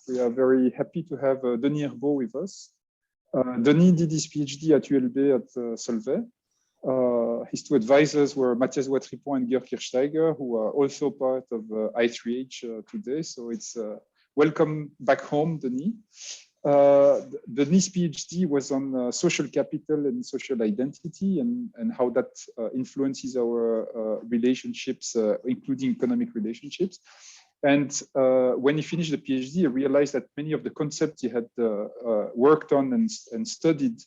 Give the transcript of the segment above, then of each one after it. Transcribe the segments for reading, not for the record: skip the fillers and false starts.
We are very happy to have Denis HERBAUX with us. Denis did his PhD at ULB at Solvay. His two advisors were Matthias Watripon and Georg Kirchsteiger, who are also part of I3h today. So it's welcome back home, Denis. Denis' PhD was on social capital and social identity and how that influences our relationships, including economic relationships. And when he finished the PhD, he realized that many of the concepts he had worked on and studied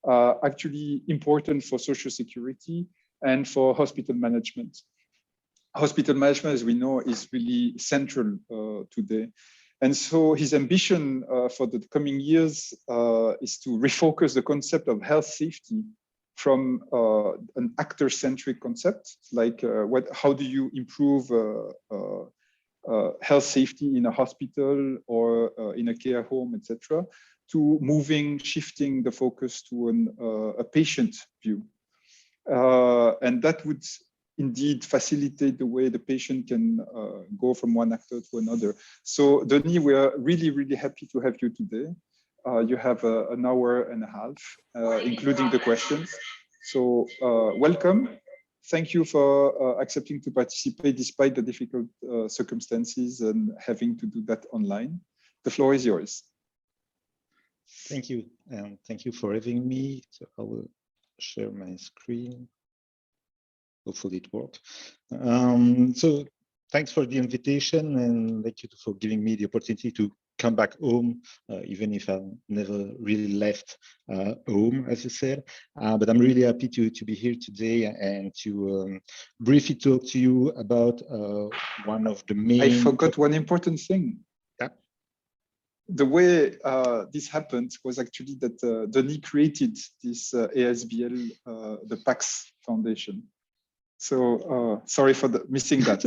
are actually important for social security and for hospital management. Hospital management, as we know, is really central today. And so his ambition for the coming years is to refocus the concept of health safety from an actor-centric concept, like how do you improve health safety in a hospital or in a care home, etc., to shifting the focus to a patient view. And that would indeed facilitate the way the patient can go from one actor to another. So Denis, we are really, really happy to have you today. You have an hour and a half, including the questions. So welcome. Thank you for accepting to participate despite the difficult circumstances and having to do that online. The floor is yours. Thank you, and thank you for having me. So I will share my screen. Hopefully it works. So thanks for the invitation, and thank you for giving me the opportunity to come back home, even if I've never really left home, as you said. But I'm really happy to be here today and to briefly talk to you about one of the main... I forgot one important thing. Yeah. The way this happened was actually that Denis created this ASBL, the PAQS Foundation. So sorry for missing that.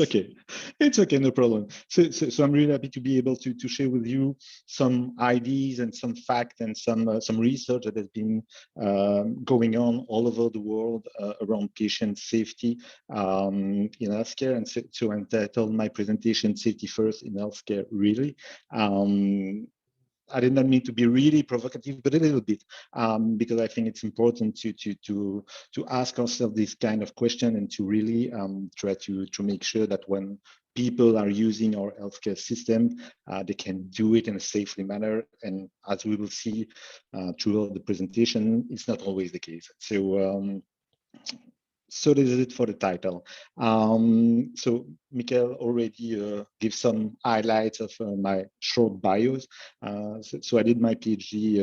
It's okay, no problem. So I'm really happy to be able to share with you some ideas and some facts and some research that has been going on all over the world around patient safety in healthcare. And so I entitled my presentation "Safety First in Healthcare." Really. I did not mean to be really provocative, but a little bit, because I think it's important to ask ourselves this kind of question and to really try to make sure that when people are using our healthcare system, they can do it in a safely manner. And as we will see throughout the presentation, it's not always the case. So this is it for the title. So Michael already gave some highlights of my short bios. So I did my PhD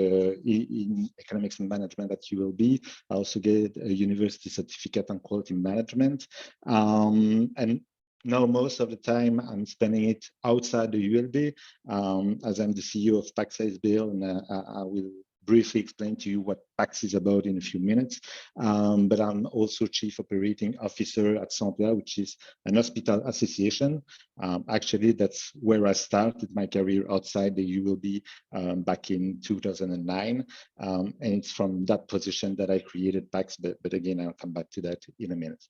in economics and management at ULB. I also get a university certificate on quality management. And now most of the time I'm spending it outside the ULB, as I'm the CEO of PAQS asbl, and I will briefly explain to you what PAQS is about in a few minutes. But I'm also Chief Operating Officer at Solvay, which is an hospital association. Actually, that's where I started my career outside the ULB back in 2009. And it's from that position that I created PAQS, but again, I'll come back to that in a minute.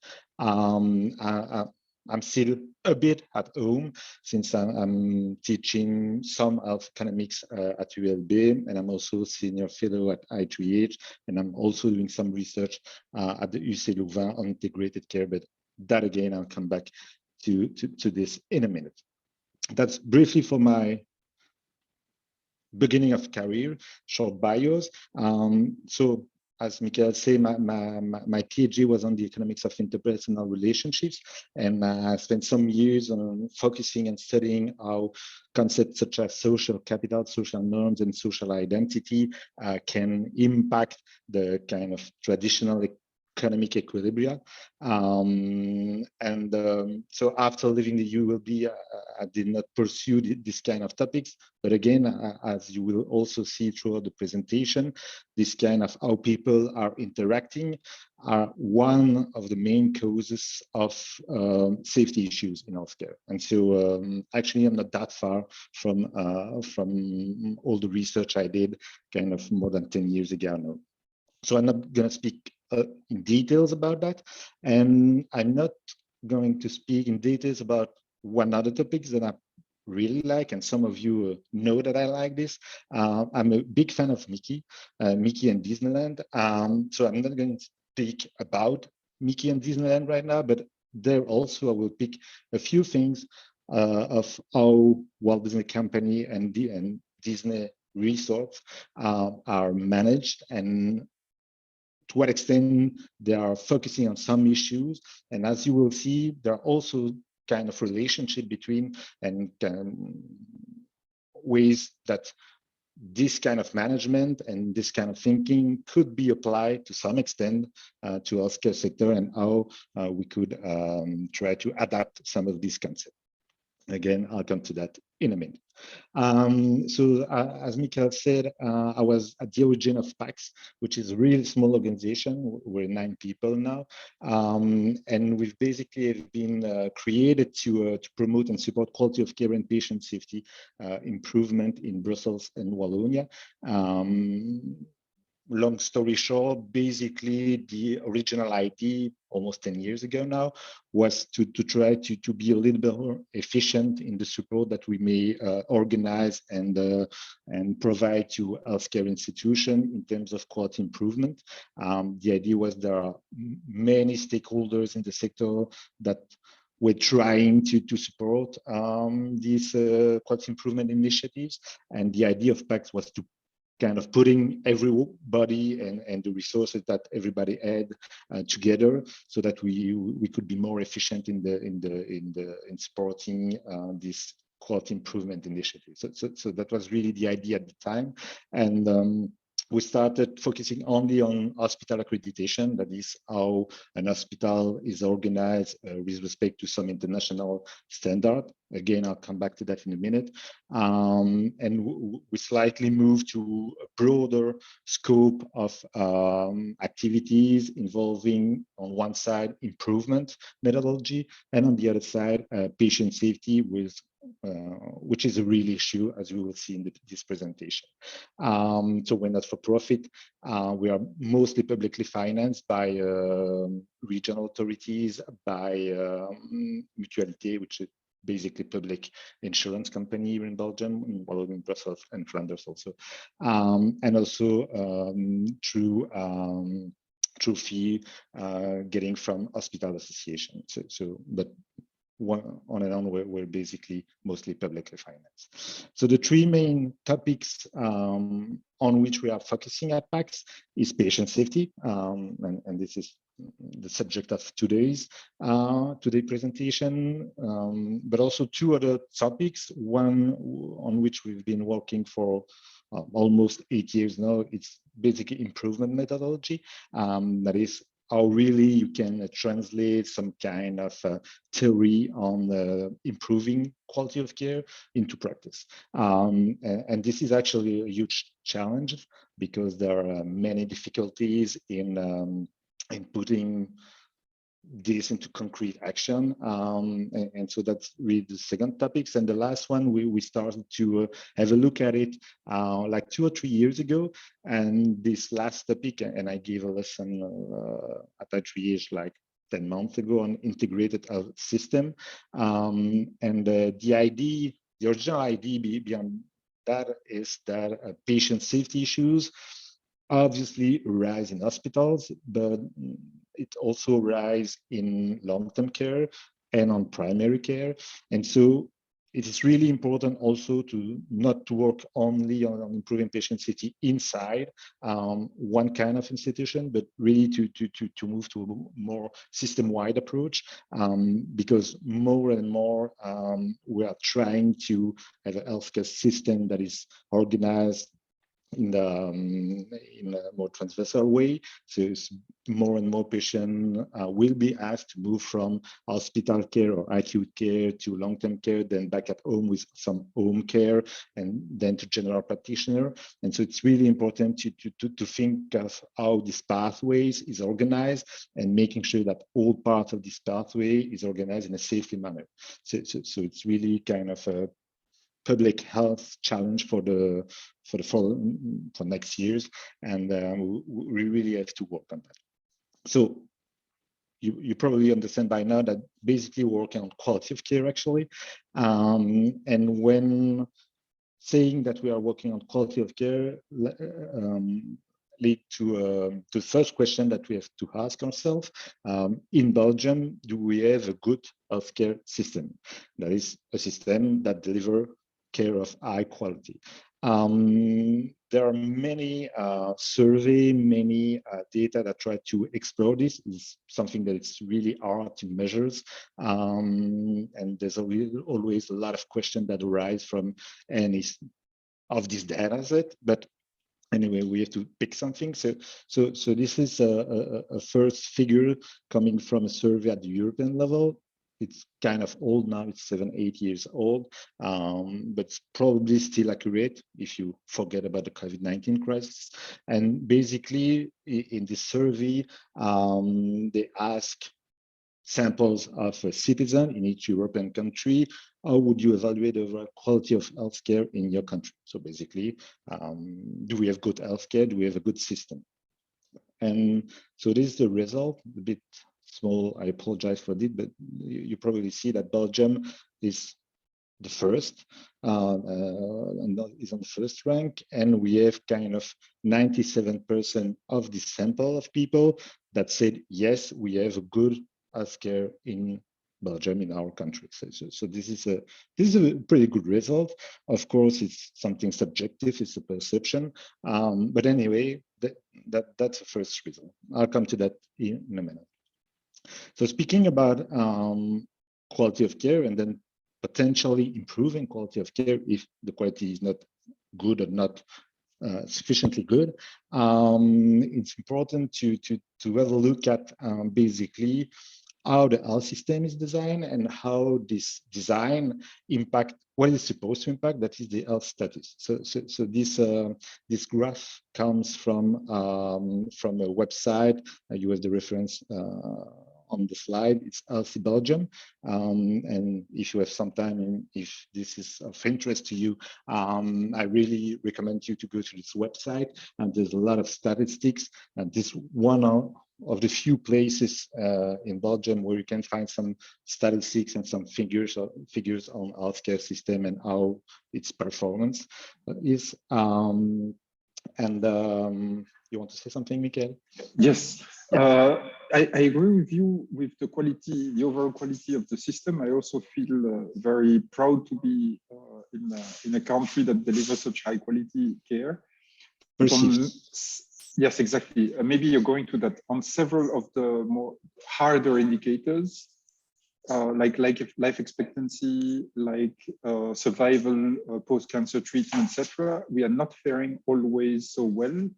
I'm still a bit at home since I'm teaching some of economics at ULB, and I'm also senior fellow at I3h, and I'm also doing some research at the UC Louvain on integrated care, but that again, I'll come back to this in a minute. That's briefly for my beginning of career, short bios. So as Michael said, my PhD was on the economics of interpersonal relationships, and I spent some years on focusing and studying how concepts such as social capital, social norms, and social identity can impact the kind of traditional economic equilibria. So after leaving the ULB, I did not pursue this kind of topics. But again, as you will also see throughout the presentation, this kind of how people are interacting are one of the main causes of safety issues in healthcare. And so actually, I'm not that far from all the research I did kind of more than 10 years ago now. So I'm not going to speak in details about that. And I'm not going to speak in details about one other topic that I really like, and some of you know that I like this. I'm a big fan of Mickey and Disneyland. So I'm not going to speak about Mickey and Disneyland right now, but there also I will pick a few things of how Walt Disney Company and Disney resorts are managed, and to what extent they are focusing on some issues. And as you will see, there are also kind of relationship between and ways that this kind of management and this kind of thinking could be applied to some extent to healthcare sector, and how we could try to adapt some of these concepts. Again, I'll come to that in a minute. So as Michael said, I was at the origin of PAQS, which is a really small organization. We're 9 people now. And we've basically been created to promote and support quality of care and patient safety improvement in Brussels and Wallonia. Long story short, basically the original idea almost 10 years ago now was to try to be a little bit more efficient in the support that we may organize and provide to healthcare institutions in terms of quality improvement. The idea was there are many stakeholders in the sector that we're trying to support these quality improvement initiatives, and the idea of PAQS was to kind of putting everybody and the resources that everybody had together, so that we could be more efficient in supporting this quality improvement initiative. So that was really the idea at the time, and we started focusing only on hospital accreditation. That is how an hospital is organized with respect to some international standard. Again, I'll come back to that in a minute. And we slightly moved to a broader scope of activities involving, on one side, improvement methodology, and on the other side, patient safety, which is a real issue, as we will see in this presentation. So we're not for profit. We are mostly publicly financed by regional authorities, by Mutualité, which is basically public insurance company here in Belgium, in Wallonia, Brussels, and Flanders also, and also through fee getting from hospital association. But on and on, we're basically mostly publicly financed. So the 3 main topics on which we are focusing at PAQS is patient safety, and this is the subject of today's presentation, but also 2 other topics. One on which we've been working for almost 8 years now. It's basically improvement methodology. That is how really you can translate some kind of theory on improving quality of care into practice. And this is actually a huge challenge, because there are many difficulties in putting this into concrete action. And so that's really the second topics. And the last one, we started to have a look at it like 2 or 3 years ago. And this last topic, and I gave a lesson at I3h like 10 months ago on integrated health system. And the original idea beyond that is that patient safety issues obviously arise in hospitals, but it also arises in long-term care and on primary care. And so it is really important also to not to work only on improving patient safety inside one kind of institution, but really to move to a more system-wide approach, because more and more we are trying to have a healthcare system that is organized in a more transversal way. So more and more patients will be asked to move from hospital care or acute care to long-term care, then back at home with some home care, and then to general practitioner. And so it's really important to think of how this pathways is organized, and making sure that all parts of this pathway is organized in a safety manner. So it's really kind of a public health challenge for next years, and we really have to work on that. So you probably understand by now that basically we're working on quality of care actually. And when saying that we are working on quality of care lead to the first question that we have to ask ourselves. In Belgium, do we have a good healthcare system? That is a system that delivers care of high quality. There are many survey, many data that try to explore this. It's something that it's really hard to measure. And there's always a lot of questions that arise from any of this data set, but anyway, we have to pick something. So this is a first figure coming from a survey at the European level. It's kind of old now, it's 7-8 years old, but it's probably still accurate if you forget about the COVID-19 crisis. And basically in this survey, they ask samples of a citizen in each European country. How would you evaluate the overall quality of healthcare in your country? So basically, do we have good healthcare? Do we have a good system? And so this is the result, a bit small, I apologize for this, but you probably see that Belgium is the first, and is on the first rank, and we have kind of 97% of the sample of people that said, yes, we have a good healthcare in Belgium, in our country. So this is a pretty good result. Of course, it's something subjective, it's a perception, but anyway, that's the first result. I'll come to that in a minute. So speaking about quality of care and then potentially improving quality of care if the quality is not good or not sufficiently good, it's important to have a look at basically how the health system is designed and how this design impact what it's supposed to impact, that is the health status. So this graph comes from a website. You have the reference on the slide. It's Healthy Belgium, and if you have some time and if this is of interest to you, I really recommend you to go to this website. And there's a lot of statistics, and this one of the few places in Belgium where you can find some statistics and some figures on healthcare system and how its performance is. You want to say something, Michael? Yes, I agree with you with the quality, the overall quality of the system. I also feel very proud to be in a country that delivers such high quality care. Yes, exactly. Maybe you're going to that on several of the more harder indicators, like life expectancy, like survival, post-cancer treatment, etc. We are not faring always so well.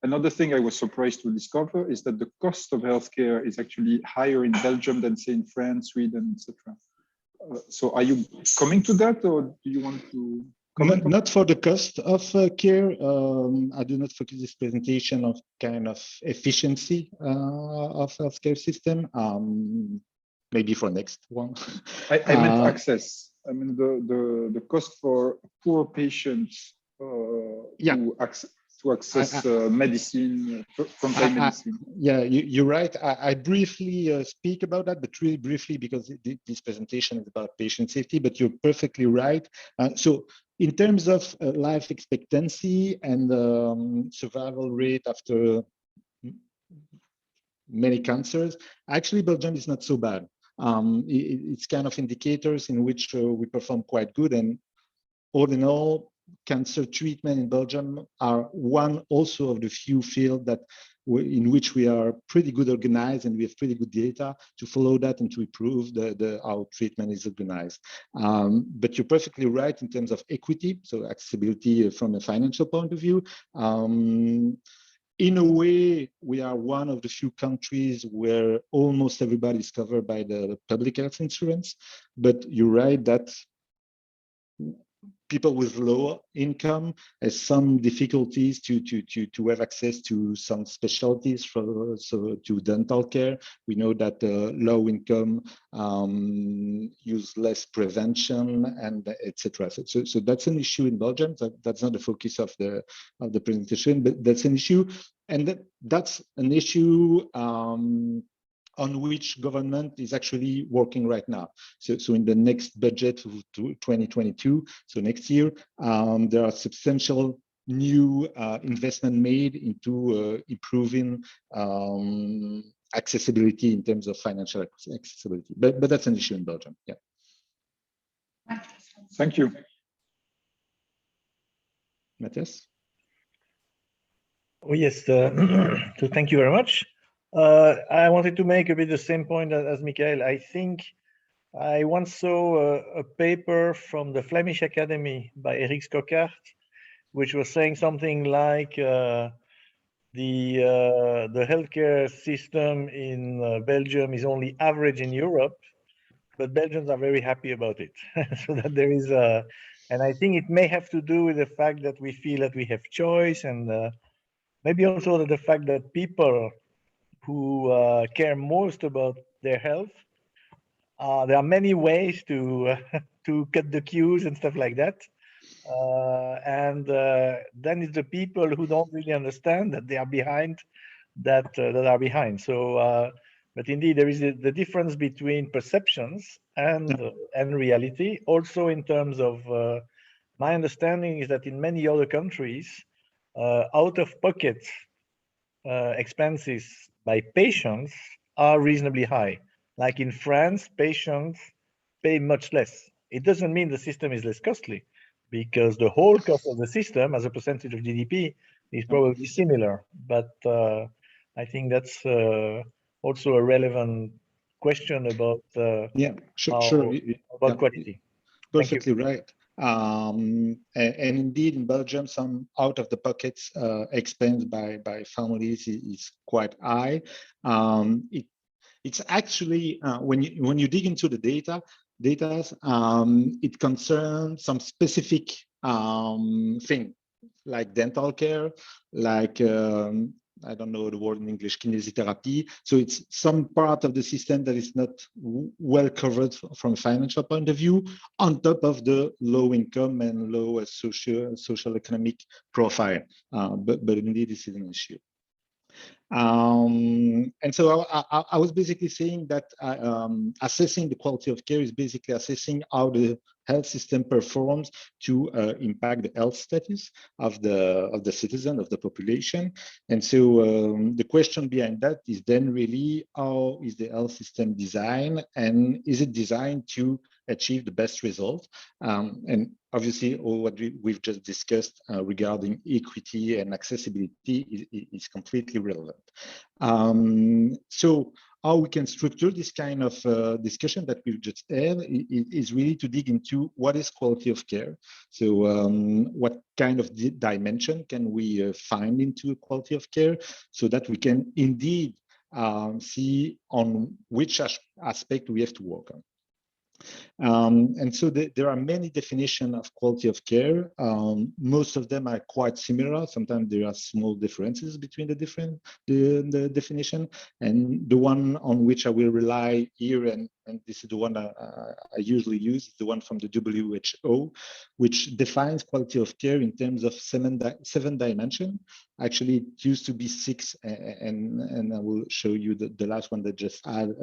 Another thing I was surprised to discover is that the cost of healthcare is actually higher in Belgium than, say, in France, Sweden, etc. So are you coming to that, or do you want to comment? Not for the cost of care. I do not focus this presentation on kind of efficiency of healthcare system. Maybe for next one. I meant access. I mean the cost for poor patients to access medicine, frontline medicine. Yeah, you're right. I briefly speak about that, but really briefly because this presentation is about patient safety, but you're perfectly right. So in terms of life expectancy and survival rate after many cancers, actually Belgium is not so bad. It's kind of indicators in which we perform quite good, and all in all, cancer treatment in Belgium are one also of the few fields that in which we are pretty good organized, and we have pretty good data to follow that and to improve how treatment is organized. But you're perfectly right in terms of equity, so accessibility from a financial point of view. In a way, we are one of the few countries where almost everybody is covered by the public health insurance, but you're right that people with low income has some difficulties to have access to some specialties, to dental care. We know that low income use less prevention and etc. So that's an issue in Belgium. That's not the focus of the presentation, but that's an issue, and that's an issue on which government is actually working right now. So in the next budget to 2022, so next year, there are substantial new investment made into improving accessibility in terms of financial accessibility. But that's an issue in Belgium. Yeah. Thank you. Matthias? Oh, yes, so thank you very much. I wanted to make a bit the same point as Michael. I think I once saw a paper from the Flemish Academy by Eric Skokaert, which was saying something like the healthcare system in Belgium is only average in Europe, but Belgians are very happy about it. So that there is and I think it may have to do with the fact that we feel that we have choice, and maybe also the fact that people who care most about their health, there are many ways to to cut the queues and stuff like that. And then it's the people who don't really understand that they are behind that are behind. So, but indeed, there is the difference between perceptions and reality. Also, in terms of my understanding is that in many other countries, out-of-pocket expenses by patients are reasonably high. Like in France, patients pay much less. It doesn't mean the system is less costly, because the whole cost of the system as a percentage of GDP is probably similar. But I think that's also a relevant question about about quality. Perfectly right. And indeed, in Belgium, some out-of-the-pocket expense by families is quite high. It's actually when you dig into the data, it concerns some specific thing, like dental care, like I don't know the word in English, kinesiotherapy. So it's some part of the system that is not well covered from a financial point of view, on top of the low income and low social economic profile. But indeed, this is an issue. And so I was basically saying that assessing the quality of care is basically assessing how the health system performs to impact the health status of the citizen, of the population. And so the question behind that is then really, how is the health system designed, and is it designed to achieve the best result? And obviously, all what we've just discussed regarding equity and accessibility is completely relevant. So how we can structure this kind of discussion that we've just had is really to dig into what is quality of care. So what kind of dimension can we find into quality of care, so that we can indeed see on which aspect we have to work on. And so there are many definitions of quality of care. Most of them are quite similar. Sometimes there are small differences between the definition. And the one on which I will rely here, and this is the one I usually use, is the one from the WHO, which defines quality of care in terms of seven dimensions. Actually, it used to be 6, and I will show you the last one that just had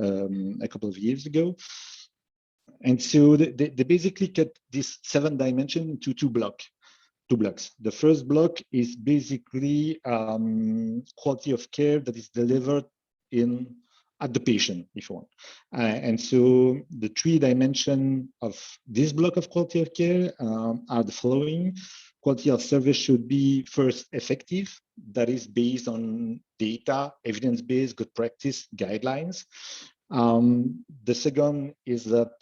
a couple of years ago. And so they basically cut this 7 dimensions into two blocks. The first block is basically quality of care that is delivered at the patient, if you want. And so the 3 dimensions of this block of quality of care are the following. Quality of service should be first effective. That is based on data, evidence-based, good practice, guidelines. The second is that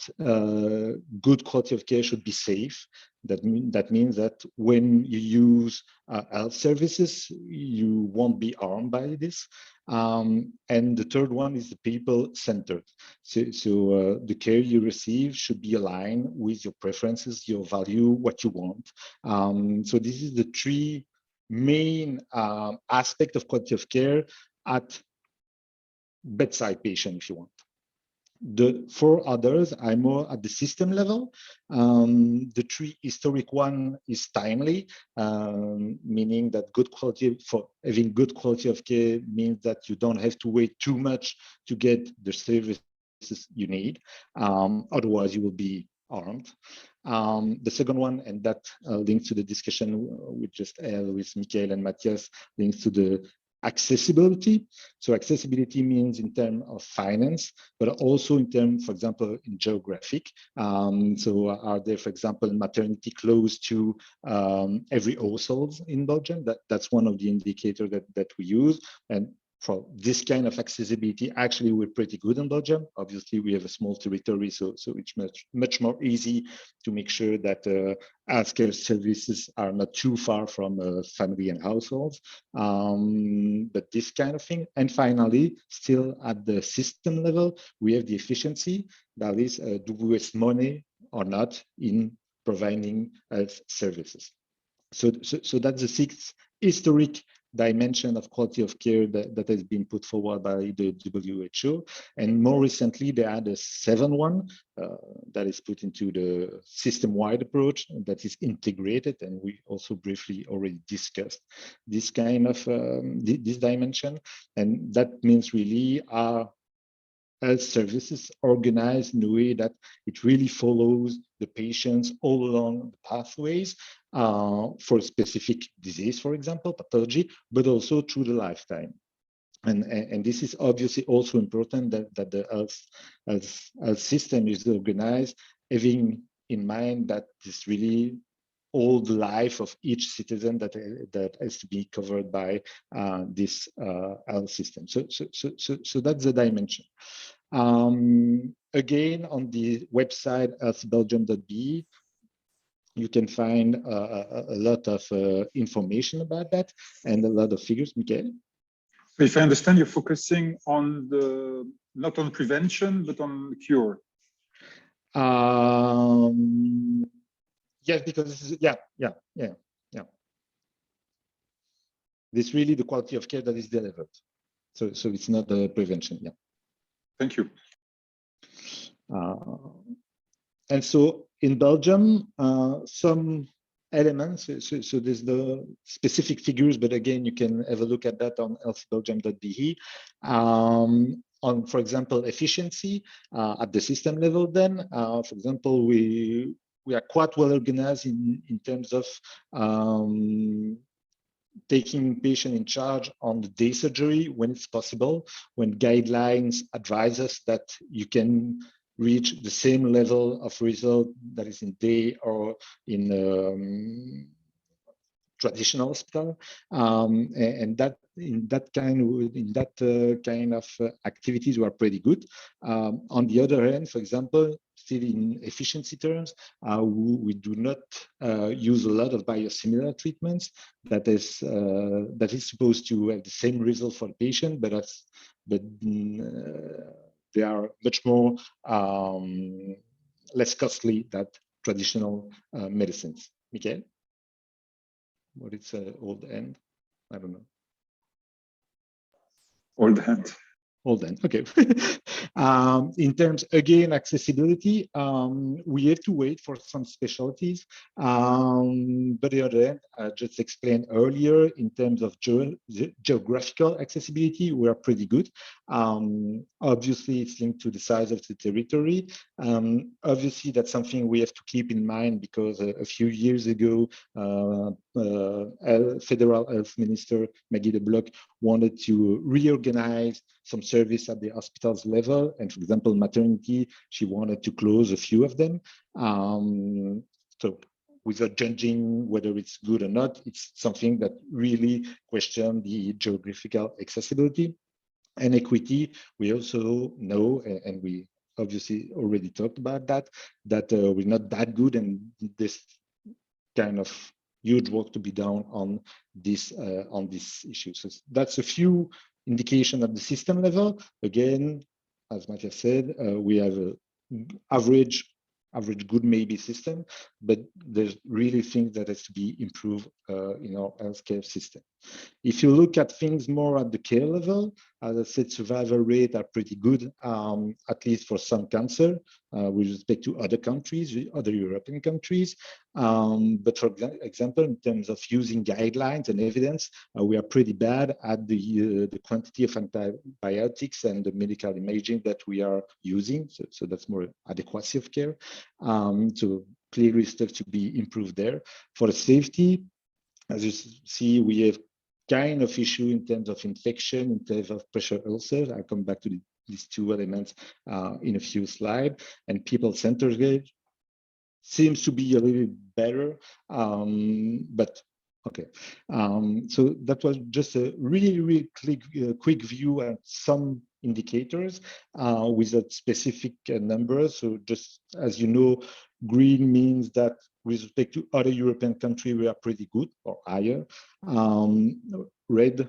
good quality of care should be safe. That means that when you use health services, you won't be harmed by this. And the third one is the people-centered. So the care you receive should be aligned with your preferences, your value, what you want. So this is the 3 main aspects of quality of care at bedside patient, if you want. The 4 others are more at the system level. The 3 historic one is timely, meaning that having good quality of care means that you don't have to wait too much to get the services you need. Otherwise, you will be harmed. The second one, and that links to the discussion we just had with Michael and Matthias, links to the accessibility. So accessibility means in terms of finance, but also in terms, for example, in geographic. So are there, for example, maternity close to every household in Belgium? That's one of the indicators that we use. And for this kind of accessibility, actually, we're pretty good in Belgium. Obviously, we have a small territory, so it's much more easy to make sure that healthcare services are not too far from family and households. But this kind of thing. And finally, still at the system level, we have the efficiency. That is, do we waste money or not in providing health services? So that's the 6th historic dimension of quality of care that has been put forward by the WHO. And more recently, they had a 7th one that is put into the system-wide approach that is integrated. And we also briefly already discussed this kind of this dimension. And that means really our health services organized in a way that it really follows the patients all along the pathways for a specific disease, for example, pathology, but also through the lifetime. And this is obviously also important that the health system is organized, having in mind that it's really all the life of each citizen that has to be covered by this health system. So that's the dimension. Again, on the website healthbelgium.be, you can find a lot of information about that and a lot of figures. Michael? If I understand, you're focusing on not on prevention, but on cure. Yes, because yeah. This really the quality of care that is delivered. So it's not the prevention. Yeah. Thank you. And so in Belgium, some elements, so there's the specific figures, but again, you can have a look at that on healthbelgium.be. On, for example, efficiency at the system level then, for example, we are quite well organized in terms of taking patient in charge on the day surgery when it's possible, when guidelines advise us that you can reach the same level of result that is in day or in traditional hospital, and that in that kind of activities were pretty good. On the other hand, for example, still in efficiency terms, we do not use a lot of biosimilar treatments. That is supposed to have the same result for the patient, but they are much more less costly than traditional medicines. Michael? What is old end? I don't know. Old hand. Old end. Okay. In terms, again, accessibility, we have to wait for some specialties. But the other end, I just explained earlier, in terms of geographical accessibility, we are pretty good. Obviously, it's linked to the size of the territory. Obviously, that's something we have to keep in mind because a few years ago, Federal Health Minister Maggie de Block wanted to reorganize some service at the hospital's level. And for example, maternity, she wanted to close a few of them. So without judging whether it's good or not, it's something that really questions the geographical accessibility and equity. We also know, and we obviously already talked about that we're not that good, and this kind of huge work to be done on this issue. So that's a few indication at the system level. Again, as Matthias said, we have a average good maybe system, but there's really things that has to be improved in our healthcare system. If you look at things more at the care level, as I said, survival rates are pretty good, at least for some cancer, with respect to other countries, other European countries. But for example, in terms of using guidelines and evidence, we are pretty bad at the quantity of antibiotics and the medical imaging that we are using. So that's more adequacy of care. So clearly stuff to be improved there. For the safety, as you see, we have kind of issue in terms of infection, in terms of pressure ulcers. I'll come back to these two elements in a few slides. And people-centered seems to be a little better, but okay. So that was just a really quick view at some indicators without specific numbers. So just as you know, green means that with respect to other European countries, we are pretty good or higher. Red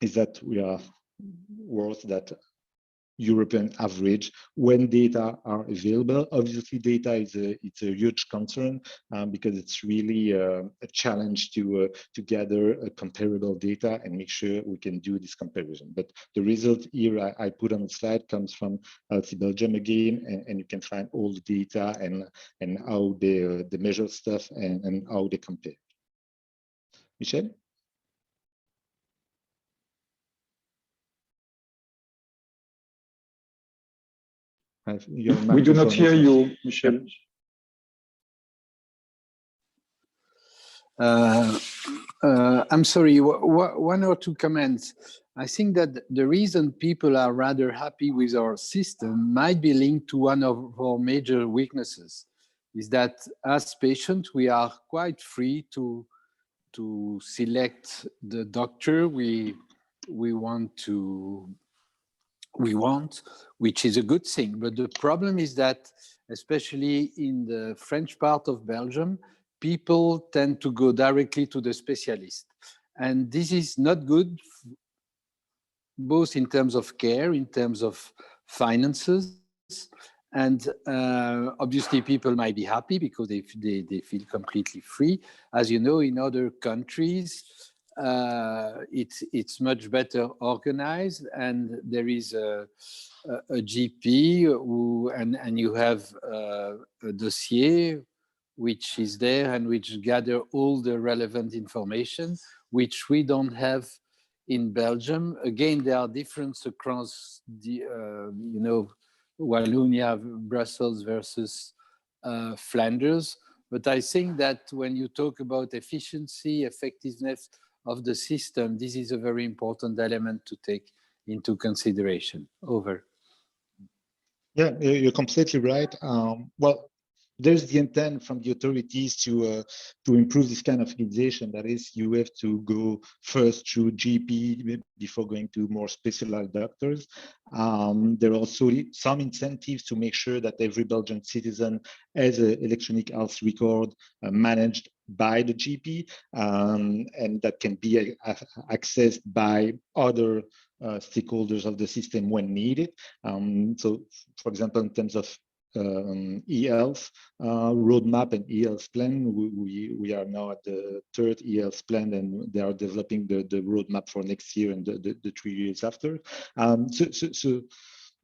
is that we are worse than European average when data are available. Obviously, data is it's a huge concern because it's really a challenge to gather a comparable data and make sure we can do this comparison. But the result here I put on the slide comes from I3h Belgium again, and you can find all the data and how they measure stuff and how they compare. Michel? We do not hear you, Michel. I'm sorry, one or two comments. I think that the reason people are rather happy with our system might be linked to one of our major weaknesses, is that as patients, we are quite free to select the doctor we want, which is a good thing. But the problem is that, especially in the French part of Belgium, people tend to go directly to the specialist. And this is not good, both in terms of care, in terms of finances. And obviously people might be happy because they feel completely free. As you know, in other countries, it's much better organized, and there is a GP who, and you have a dossier which is there and which gather all the relevant information, which we don't have in Belgium. Again, there are differences across the, you know, Wallonia, Brussels versus Flanders. But I think that when you talk about efficiency, effectiveness of the system, this is a very important element to take into consideration. Over. Yeah, you're completely right. Well, there's the intent from the authorities to improve this kind of organization. That is, you have to go first through GP before going to more specialized doctors. There are also some incentives to make sure that every Belgian citizen has an electronic health record managed by the GP, and that can be accessed by other stakeholders of the system when needed. So, for example, in terms of e-health roadmap and e-health plan, we are now at the third e-health plan, and they are developing the roadmap for next year and the 3 years after. So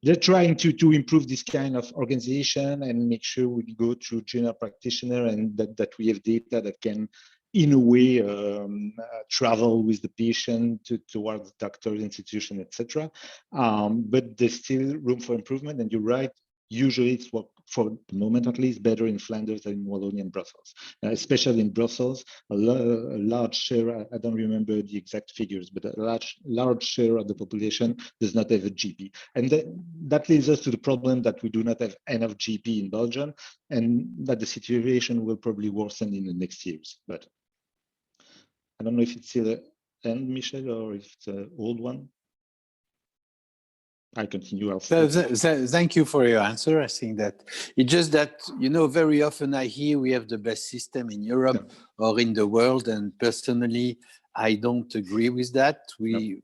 they're trying to improve this kind of organization and make sure we go through general practitioner, and that we have data that can, in a way, travel with the patient towards doctors, institution, etc. But there's still room for improvement, and you're right. Usually it's what, for the moment at least, better in Flanders than in Wallonia and Brussels. Especially in Brussels, a large share, I don't remember the exact figures, but a large share of the population does not have a GP. And that leads us to the problem that we do not have enough GP in Belgium, and that the situation will probably worsen in the next years. But I don't know if it's still an end, Michel, or if it's an old one. I continue. Thank you for your answer. I think that it's just that, you know, very often I hear we have the best system in Europe or in the world, and personally, I don't agree with that.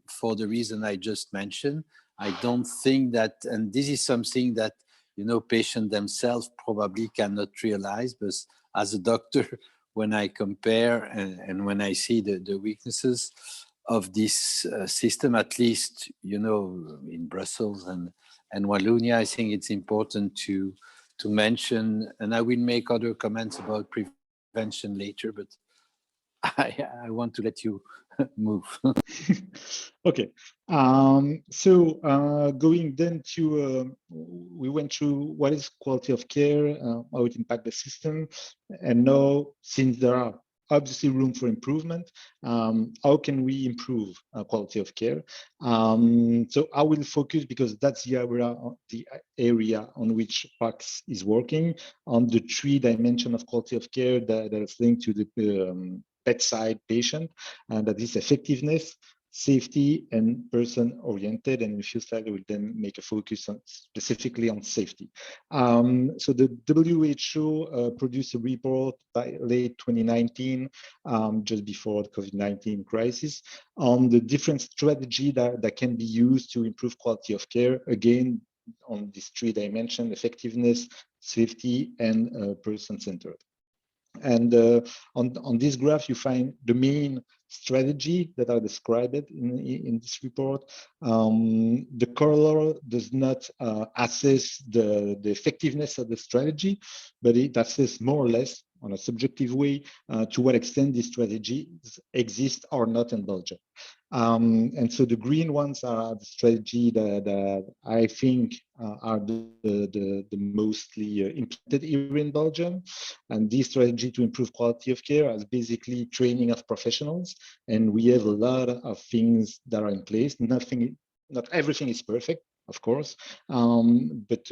For the reason I just mentioned, I don't think that, and this is something that, you know, patients themselves probably cannot realize, but as a doctor, when I compare and when I see the weaknesses of this system, at least, you know, in Brussels and Wallonia, I think it's important to mention, and I will make other comments about prevention later, but I want to let you move. Okay, going then to, we went through what is quality of care, how it impacts the system, and now, since there are obviously room for improvement, how can we improve quality of care? So I will focus, because that's the area on which PAQS is working, on the 3 dimensions of quality of care that is linked to the bedside patient, and that is effectiveness, safety, and person-oriented. And in a few slides, I will then make a focus on specifically on safety. So the WHO produced a report by late 2019, just before the COVID-19 crisis, on the different strategy that can be used to improve quality of care, again, on these 3 dimensions: effectiveness, safety, and person-centered. And on this graph, you find the main strategy that are described in this report. The color does not assess the effectiveness of the strategy, but it assesses more or less on a subjective way to what extent these strategies exist or not in Belgium. And so the green ones are the strategy that I think are the mostly implemented here in Belgium. And this strategy to improve quality of care is basically training of professionals. And we have a lot of things that are in place. Not everything is perfect, of course, but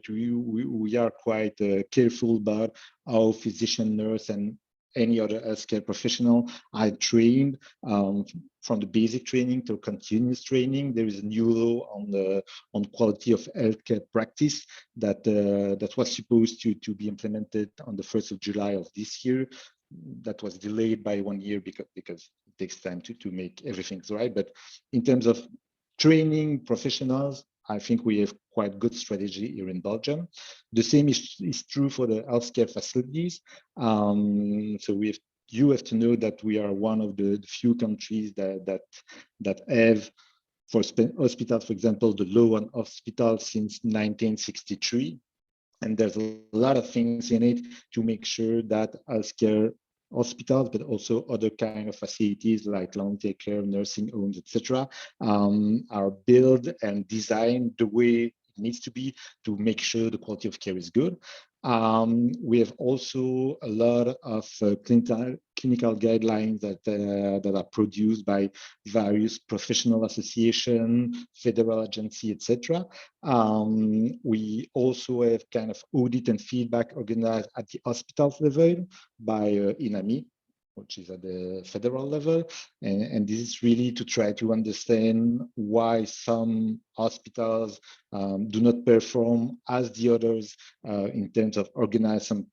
we are quite careful about how physician, nurse, and any other healthcare professional are trained, from the basic training to continuous training. There is a new law on quality of healthcare practice that was supposed to be implemented on the 1st of July of this year. That was delayed by 1 year because it takes time to make everything right. But in terms of training professionals, I think we have quite good strategy here in Belgium. The same is true for the healthcare facilities. So you have to know that we are one of the few countries that have, for hospitals, for example, the law on hospitals since 1963. And there's a lot of things in it to make sure that healthcare hospitals, but also other kind of facilities like long-term care, nursing homes, etc., are built and designed the way it needs to be to make sure the quality of care is good. We have also a lot of clinical guidelines that are produced by various professional associations, federal agency, etc. We also have kind of audit and feedback organized at the hospitals level by INAMI, which is at the federal level. And this is really to try to understand why some hospitals do not perform as the others in terms of organize some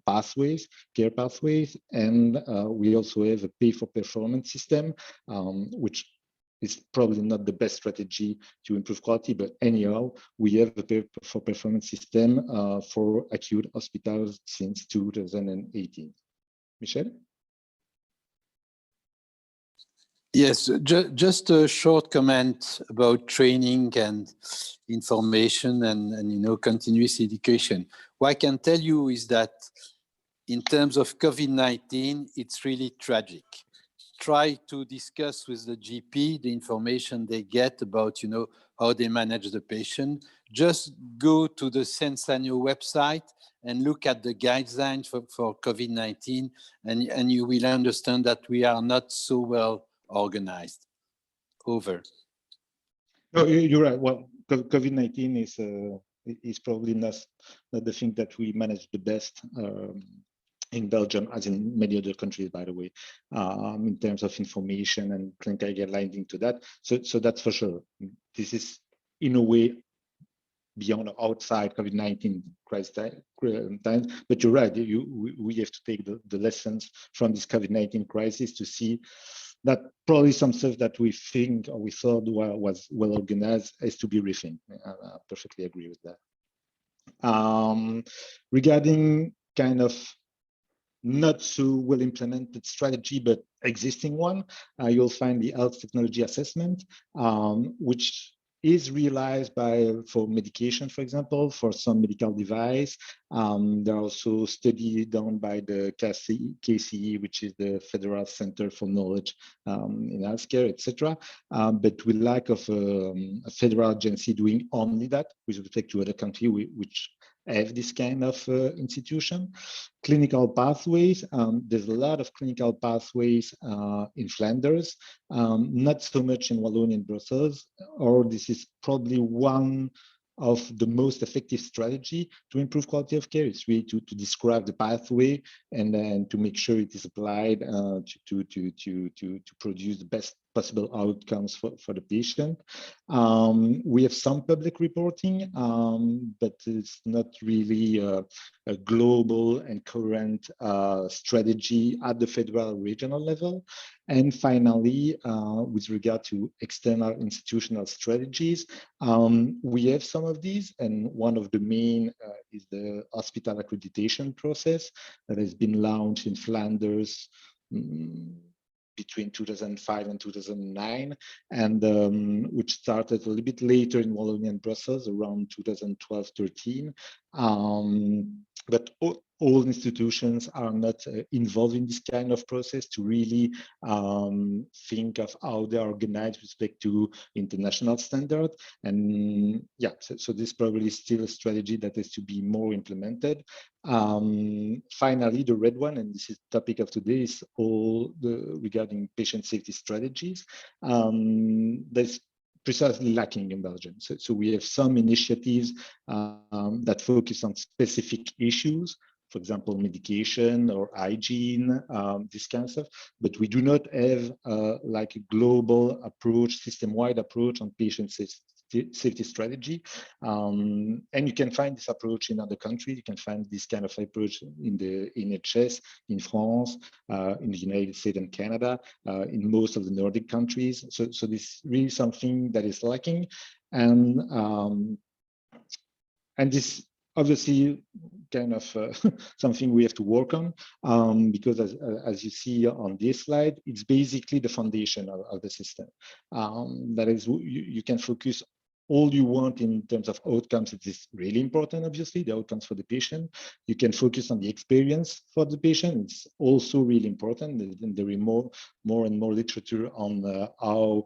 pathways, care pathways. And we also have a pay-for-performance system, which is probably not the best strategy to improve quality, but anyhow, we have a pay-for-performance system for acute hospitals since 2018. Michel? Yes, just a short comment about training and information and continuous education. What I can tell you is that in terms of COVID-19, it's really tragic. Try to discuss with the GP the information they get about how they manage the patient. Just go to the Sensanio website and look at the guidelines for COVID-19, and you will understand that we are not so well organized. Over. No, you're right. Well, COVID-19 is probably not the thing that we manage the best in Belgium, as in many other countries, by the way, in terms of information and clinical guidelines into that. So that's for sure. This is in a way beyond outside COVID-19 crisis times, but you're right. We have to take the lessons from this COVID-19 crisis to see that probably some stuff that we think or we thought was well organized has to be rethinked. I perfectly agree with that. Regarding kind of not so well implemented strategy, but existing one, you'll find the health technology assessment, which is realized for medication, for example, for some medical device. There are also studies done by the KCE, which is the Federal Center for Knowledge in Healthcare, etc. But with lack of a federal agency doing only that, with respect to other countries which have this kind of institution. Clinical pathways, there's a lot of clinical pathways in Flanders, not so much in Wallonia and Brussels, or this is probably one of the most effective strategy to improve quality of care. It's really to describe the pathway and then to make sure it is applied to produce the best possible outcomes for the patient. We have some public reporting, but it's not really a global and current strategy at the federal regional level. And finally, with regard to external institutional strategies, we have some of these, and one of the main is the hospital accreditation process that has been launched in Flanders between 2005 and 2009, and which started a little bit later in Wallonia and Brussels around 2012-13. But all institutions are not involved in this kind of process to really think of how they are organized with respect to international standard. And yeah, so this probably is still a strategy that has to be more implemented. Finally, the red one, and this is the topic of today, is all regarding patient safety strategies. There's precisely lacking in Belgium. So we have some initiatives that focus on specific issues, for example, medication or hygiene, this kind of stuff, but we do not have like a global approach, system-wide approach on patient safety strategy. And you can find this approach in other countries. You can find this kind of approach in the NHS, in France, in the United States and Canada, in most of the Nordic countries. So this is really something that is lacking. And this obviously kind of something we have to work on, because as you see on this slide, it's basically the foundation of the system. That is, you can focus all you want in terms of outcomes. It is really important, obviously, the outcomes for the patient. You can focus on the experience for the patient. It's also really important. There is more and more literature on how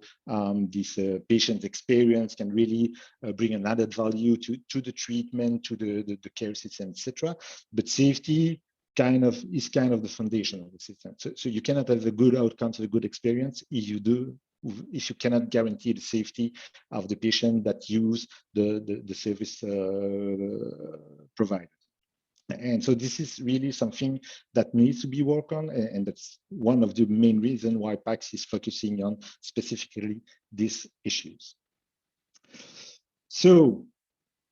this patient experience can really bring an added value to the treatment, to the care system, etc. But safety is kind of the foundation of the system. So you cannot have a good outcomes, a good experience if you cannot guarantee the safety of the patient that use the service provided. And so this is really something that needs to be worked on, and that's one of the main reasons why PAQS is focusing on specifically these issues. So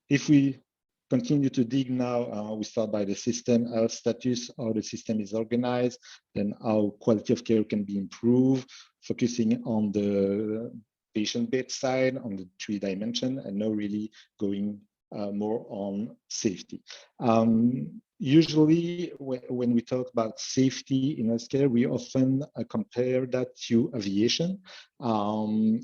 if we continue to dig now, we start by the system health status, how the system is organized, then how quality of care can be improved, focusing on the patient bedside, on the 3 dimensions, and now really going more on safety. Usually, when we talk about safety in healthcare, we often compare that to aviation.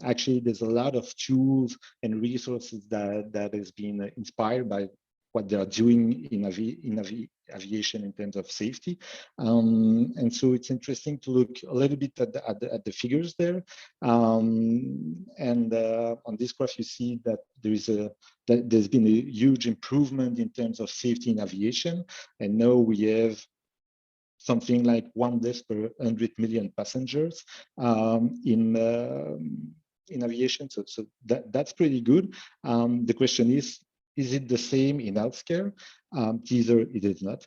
Actually, there's a lot of tools and resources that has been inspired by what they are doing in aviation in terms of safety. And so it's interesting to look a little bit at the figures there. And on this graph, you see that there's been a huge improvement in terms of safety in aviation. And now we have something like 1 death per 100 million passengers in aviation. So that's pretty good. The question is it the same in healthcare? Either it is not.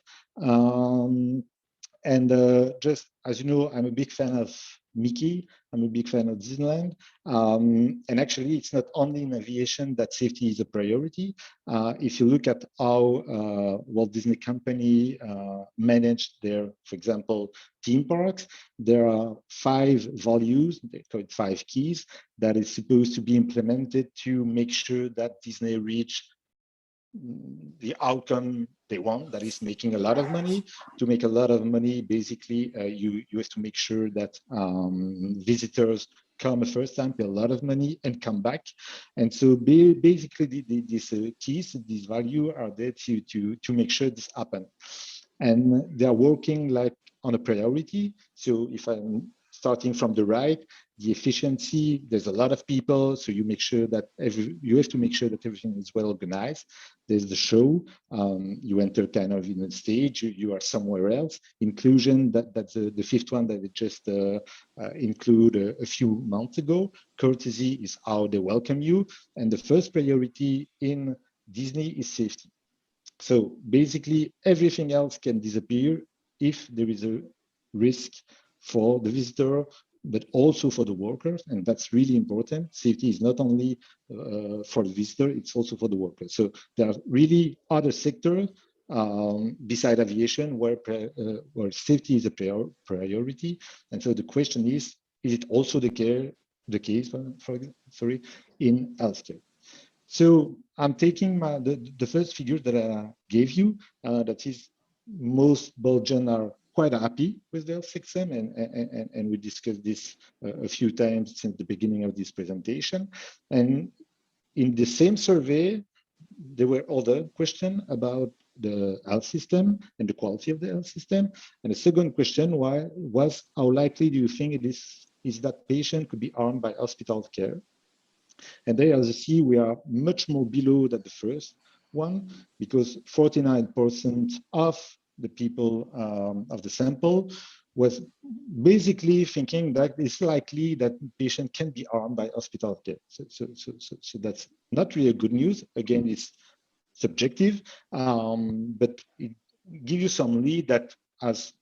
Just as you know, I'm a big fan of Mickey. I'm a big fan of Disneyland. And actually, it's not only in aviation that safety is a priority. If you look at how Walt Disney Company managed their, for example, theme parks, there are 5 values, they call it 5 keys, that is supposed to be implemented to make sure that Disney reach the outcome they want, that is making a lot of money. To make a lot of money, basically, you have to make sure that visitors come a first time, pay a lot of money, and come back. And so basically, these keys, these values are there to make sure this happens. And they are working like on a priority. So if I'm starting from the right, the efficiency, there's a lot of people, so you make sure that you have to make sure that everything is well organized. There's the show, you enter kind of in a stage, you are somewhere else. Inclusion, that's the fifth one that they just include a few months ago. Courtesy is how they welcome you. And the first priority in Disney is safety. So basically everything else can disappear if there is a risk for the visitor, but also for the workers, and that's really important. Safety is not only for the visitor, it's also for the workers. So there are really other sectors beside aviation where safety is a priority. And so the question is it also the case in healthcare? So I'm taking the first figure that I gave you, that is most Belgians are quite happy with their system, and we discussed this a few times since the beginning of this presentation. And in the same survey, there were other questions about the health system and the quality of the health system. And the second question was how likely do you think it is that patient could be harmed by hospital care? And there, as you see, we are much more below than the first one, because 49% of the people of the sample was basically thinking that it's likely that patient can be harmed by hospital care. So that's not really good news. Again, it's subjective, but it gives you some lead that, as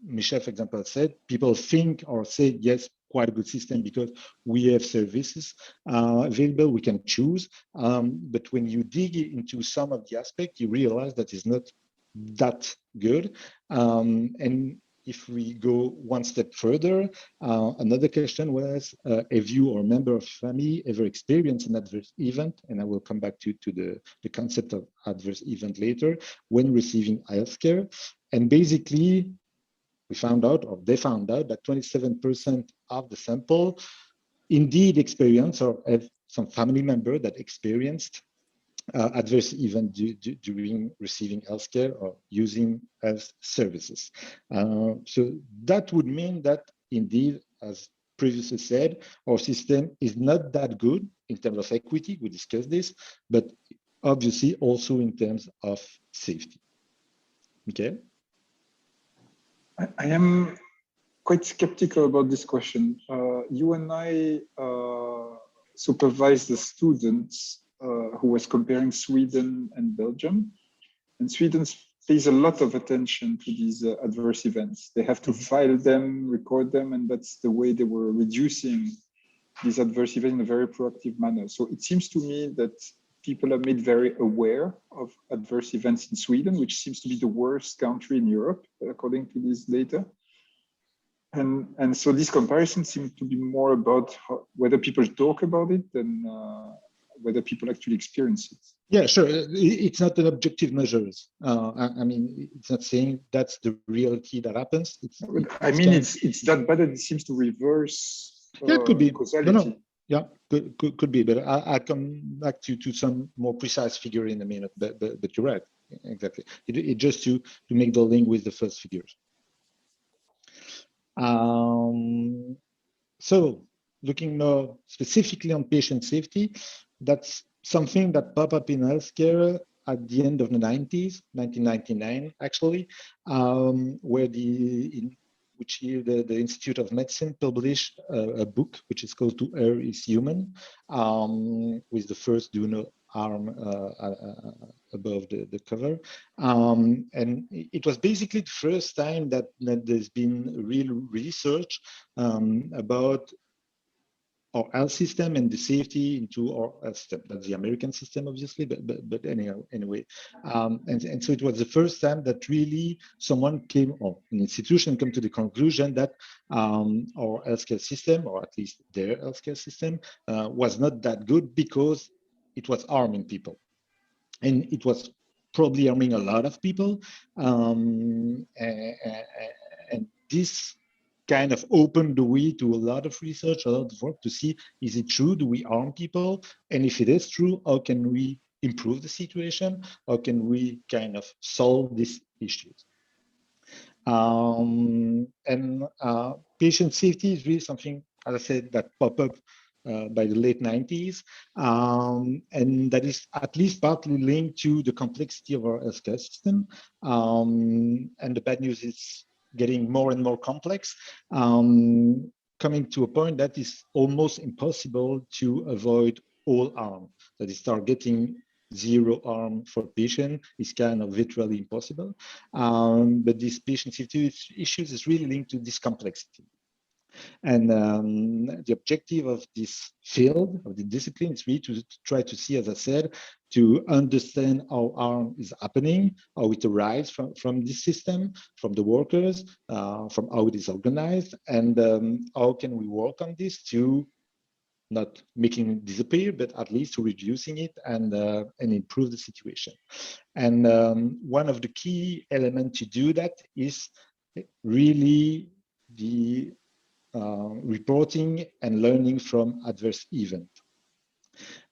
Michel, for example, said, people think or say, yes, quite a good system because we have services available, we can choose. But when you dig into some of the aspects, you realize that it's not that good. And if we go one step further, another question was, have you or a member of family ever experienced an adverse event? And I will come back to the concept of adverse event later when receiving healthcare. And basically, we found out, or they found out, that 27% of the sample indeed experienced or have some family member that experienced adverse event during receiving healthcare or using health services. So that would mean that indeed, as previously said, our system is not that good in terms of equity, we discussed this, but obviously also in terms of safety. Okay. I am quite skeptical about this question. You and I supervised the students who was comparing Sweden and Belgium. And Sweden pays a lot of attention to these adverse events. They have to file them, record them, and that's the way they were reducing these adverse events in a very proactive manner. So it seems to me that people are made very aware of adverse events in Sweden, which seems to be the worst country in Europe, according to this data. And so these comparisons seem to be more about whether people talk about it than whether people actually experience it. Yeah, sure. It's not an objective measures. I mean, it's not saying that's the reality that happens. I mean, it's that bad that it seems to reverse yeah, it could be. causality. No. Yeah, could be, but I'll come back to some more precise figure in a minute. But you're right, exactly. It just to make the link with the first figures. So looking more specifically on patient safety, that's something that popped up in healthcare at the end of the 90s, 1999 actually, where which year the Institute of Medicine published a book which is called "To Err is Human," with the first do no harm above the cover. And it was basically the first time that there's been real research about our health system and the safety into our health system. That's the American system, obviously, but anyhow, anyway. And so it was the first time that really someone came, or an institution came to the conclusion that our healthcare system, or at least their healthcare system, was not that good because it was harming people. and it was probably harming a lot of people. And this kind of opened the way to a lot of research, a lot of work to see, is it true? Do we harm people? And if it is true, how can we improve the situation? How can we kind of solve these issues? Patient safety is really something, as I said, that popped up by the late 90s. And that is at least partly linked to the complexity of our healthcare system. And the bad news is getting more and more complex, coming to a point that is almost impossible to avoid all harm. That is targeting zero harm for patient is kind of literally impossible. But these patient safety issues is really linked to this complexity. And the objective of this field, of the discipline, is really to try to see, as I said, to understand how harm is happening, how it arises from this system, from the workers, from how it is organized, and how can we work on this to not making it disappear, but at least reducing it and improve the situation. And one of the key elements to do that is really the reporting and learning from adverse event.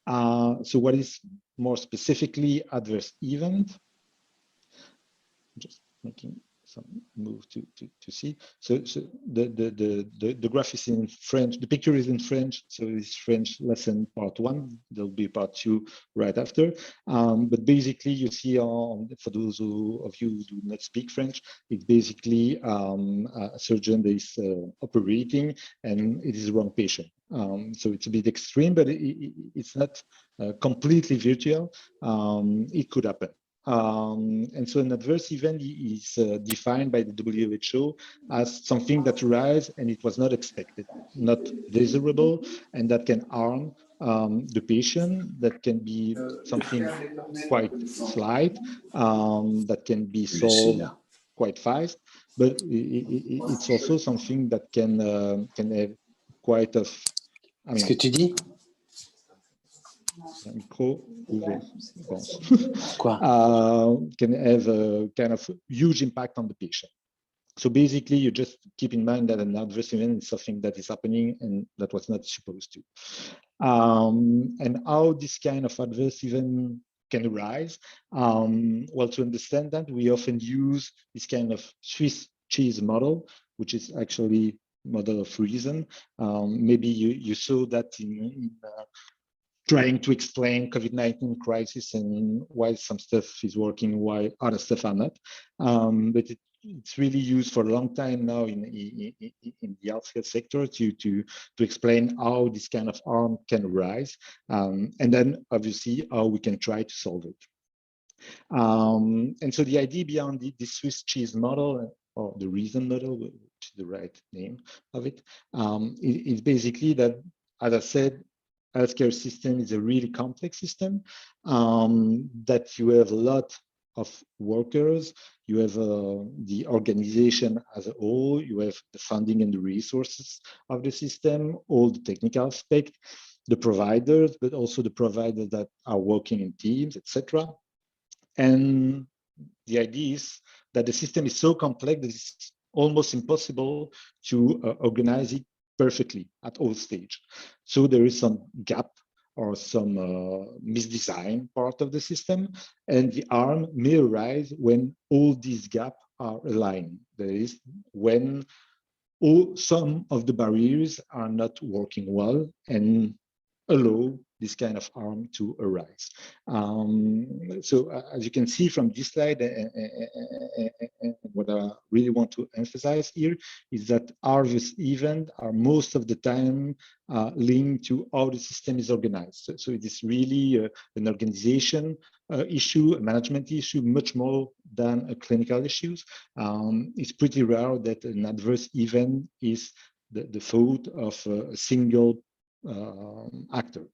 So what is more specifically adverse event? Just making some move to see. So the graph is in French. The picture is in French, so it's French lesson part 1. There'll be part 2 right after. But basically, you see for those of you who do not speak French, it's basically a surgeon that is operating, and it is the wrong patient. So it's a bit extreme, but it's not completely virtual. It could happen. And so an adverse event is defined by the WHO as something that arises and it was not expected, not desirable, and that can harm the patient. That can be something quite slight, that can be solved quite fast, but it's also something that can have quite a, I mean, ce que tu dis? Micro ouvert, can have a kind of huge impact on the patient. So basically, you just keep in mind that an adverse event is something that is happening and that was not supposed to. And how this kind of adverse event can arise? Well, to understand that, we often use this kind of Swiss cheese model, which is actually model of reason. Maybe you saw that in trying to explain COVID-19 crisis and why some stuff is working, why other stuff are not. But it's really used for a long time now in the healthcare sector to explain how this kind of harm can arise, and then obviously how we can try to solve it. And so the idea beyond the Swiss cheese model, or the reason model, which is the right name of it, is basically that, as I said, healthcare system is a really complex system, that you have a lot of workers, you have the organization as a whole, you have the funding and the resources of the system, all the technical aspect, the providers, but also the providers that are working in teams, etc. And the idea is that the system is so complex that it's almost impossible to organize it perfectly at all stages. So there is some gap or some misdesign part of the system, and the harm may arise when all these gaps are aligned. That is, when some of the barriers are not working well and allow this kind of harm to arise. So as you can see from this slide, what I really want to emphasize here is that adverse events are most of the time linked to how the system is organized. So it is really an organization issue, a management issue, much more than a clinical issue. It's pretty rare that an adverse event is the fault of a single actor.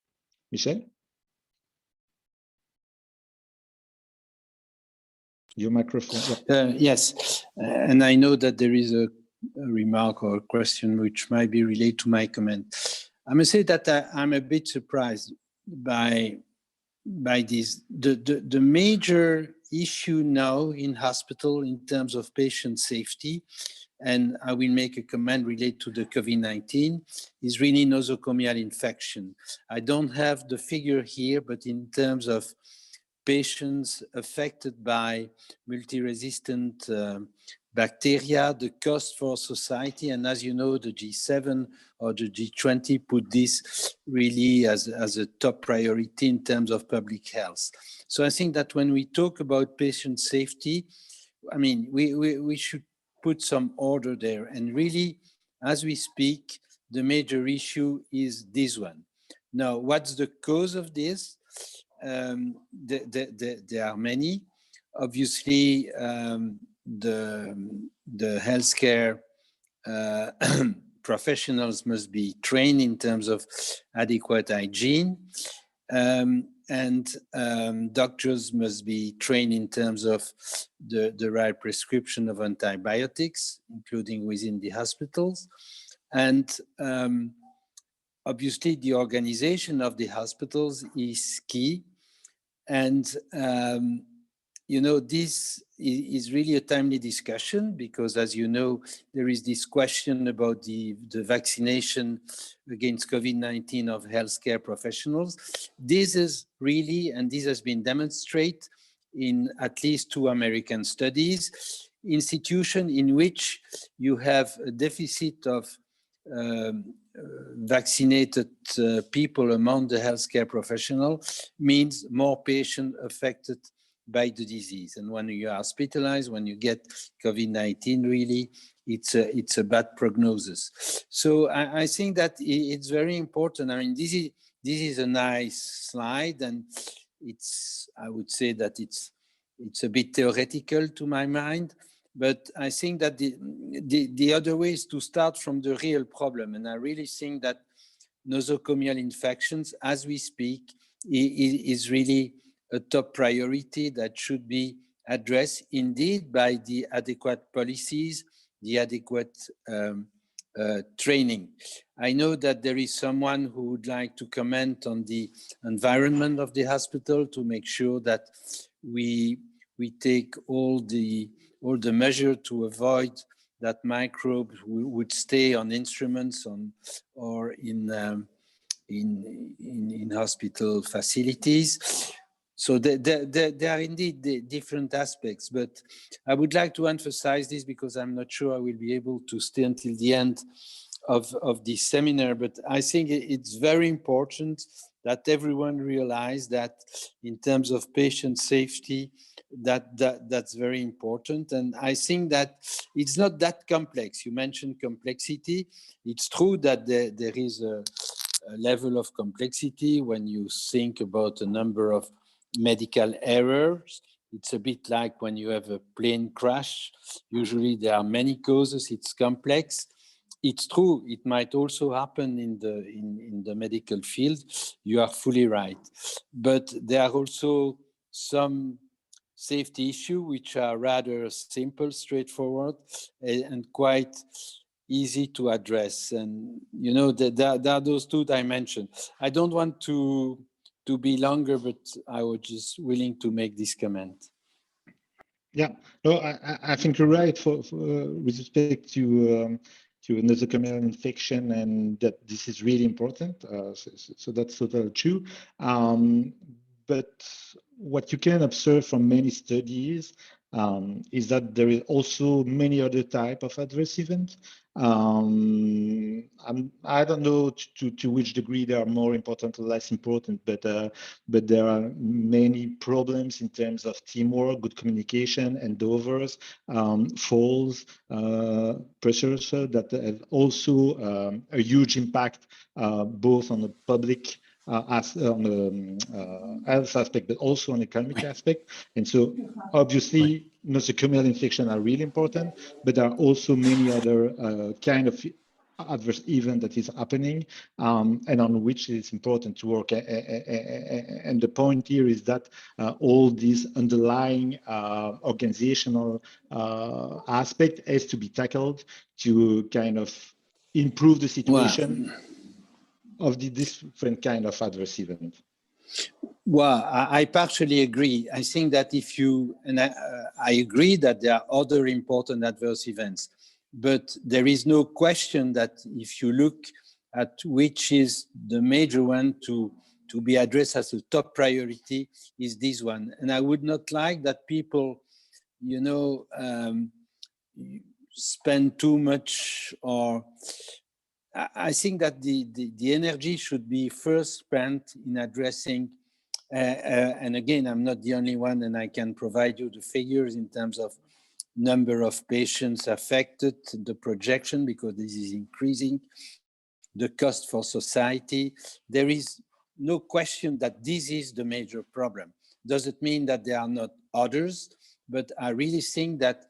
Michel? Your microphone. Yeah. Yes, and I know that there is a remark or a question which might be related to my comment. I must say that I'm a bit surprised by by this. The major issue now in hospital in terms of patient safety, and I will make a comment related to the COVID-19, is really nosocomial infection. I don't have the figure here, but in terms of patients affected by multi-resistant bacteria, the cost for society, and as you know, the G7 or the G20 put this really as a top priority in terms of public health. So I think that when we talk about patient safety, I mean, we should put some order there. And really, as we speak, the major issue is this one. Now, what's the cause of this? There are many. Obviously, the healthcare professionals must be trained in terms of adequate hygiene, and doctors must be trained in terms of the right prescription of antibiotics, including within the hospitals. And obviously, the organization of the hospitals is key. And you know, this is really a timely discussion because, as you know, there is this question about the vaccination against COVID-19 of healthcare professionals. This is really, and this has been demonstrated in at least 2 American studies, institutions in which you have a deficit of vaccinated people among the healthcare professional means more patients affected by the disease. And when you are hospitalized, when you get COVID-19, really, it's a bad prognosis. So I think that it's very important. I mean, this is a nice slide, and I would say that it's a bit theoretical to my mind, but I think that the other way is to start from the real problem. And I really think that nosocomial infections, as we speak, is really a top priority that should be addressed indeed by the adequate policies, the adequate training. I know that there is someone who would like to comment on the environment of the hospital to make sure that we take all the measure to avoid that microbes would stay on instruments or in hospital facilities. So there are indeed different aspects, but I would like to emphasize this because I'm not sure I will be able to stay until the end of this seminar, but I think it's very important that everyone realize that in terms of patient safety, that's very important. And I think that it's not that complex. You mentioned complexity. It's true that there is a level of complexity when you think about a number of medical errors. It's a bit like when you have a plane crash. Usually there are many causes, it's complex. It's true, it might also happen in the medical field. You are fully right. But there are also some safety issues which are rather simple, straightforward, and quite easy to address. And you know, there are those 2 dimensions. I don't want to be longer, but I was just willing to make this comment. Yeah, no, I think you're right with respect to nosocomial infection, and that this is really important. So that's totally true. But what you can observe from many studies is that there is also many other type of adverse events. I don't know to which degree they are more important or less important, but there are many problems in terms of teamwork, good communication, handovers, falls, pressures that have also a huge impact both on the public on the health aspect, but also on the economic aspect. And so obviously nosocomial infection are really important, but there are also many other kind of adverse event that is happening and on which it's important to work. And the point here is that all these underlying organizational aspect has to be tackled to kind of improve the situation of the different kind of adverse event. Well, I partially agree. I think that if you, and I agree that there are other important adverse events, but there is no question that if you look at which is the major one to be addressed as a top priority is this one. And I would not like that people, you know, spend too much, or I think that the energy should be first spent in addressing, and again, I'm not the only one, and I can provide you the figures in terms of number of patients affected, the projection, because this is increasing, the cost for society. There is no question that this is the major problem. Does it mean that there are not others? But I really think that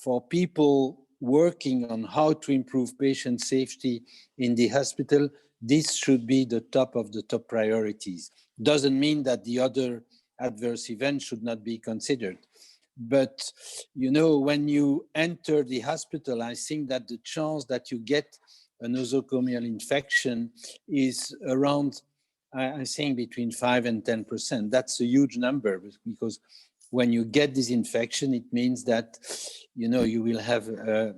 for people working on how to improve patient safety in the hospital, this should be the top of the top priorities. Doesn't mean that the other adverse events should not be considered. But, you know, when you enter the hospital, I think that the chance that you get a nosocomial infection is around, I think, between 5 and 10%. That's a huge number, because when you get this infection, it means that, you know, you will have a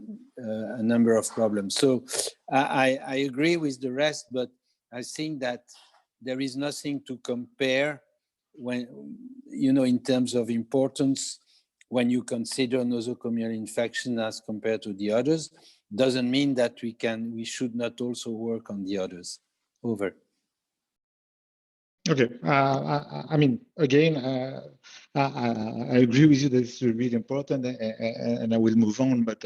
number of problems. So I agree with the rest, but I think that there is nothing to compare when, you know, in terms of importance, when you consider nosocomial infection as compared to the others. Doesn't mean that we should not also work on the others. Over. Okay, I mean, again, I agree with you that it's really important, and I will move on. But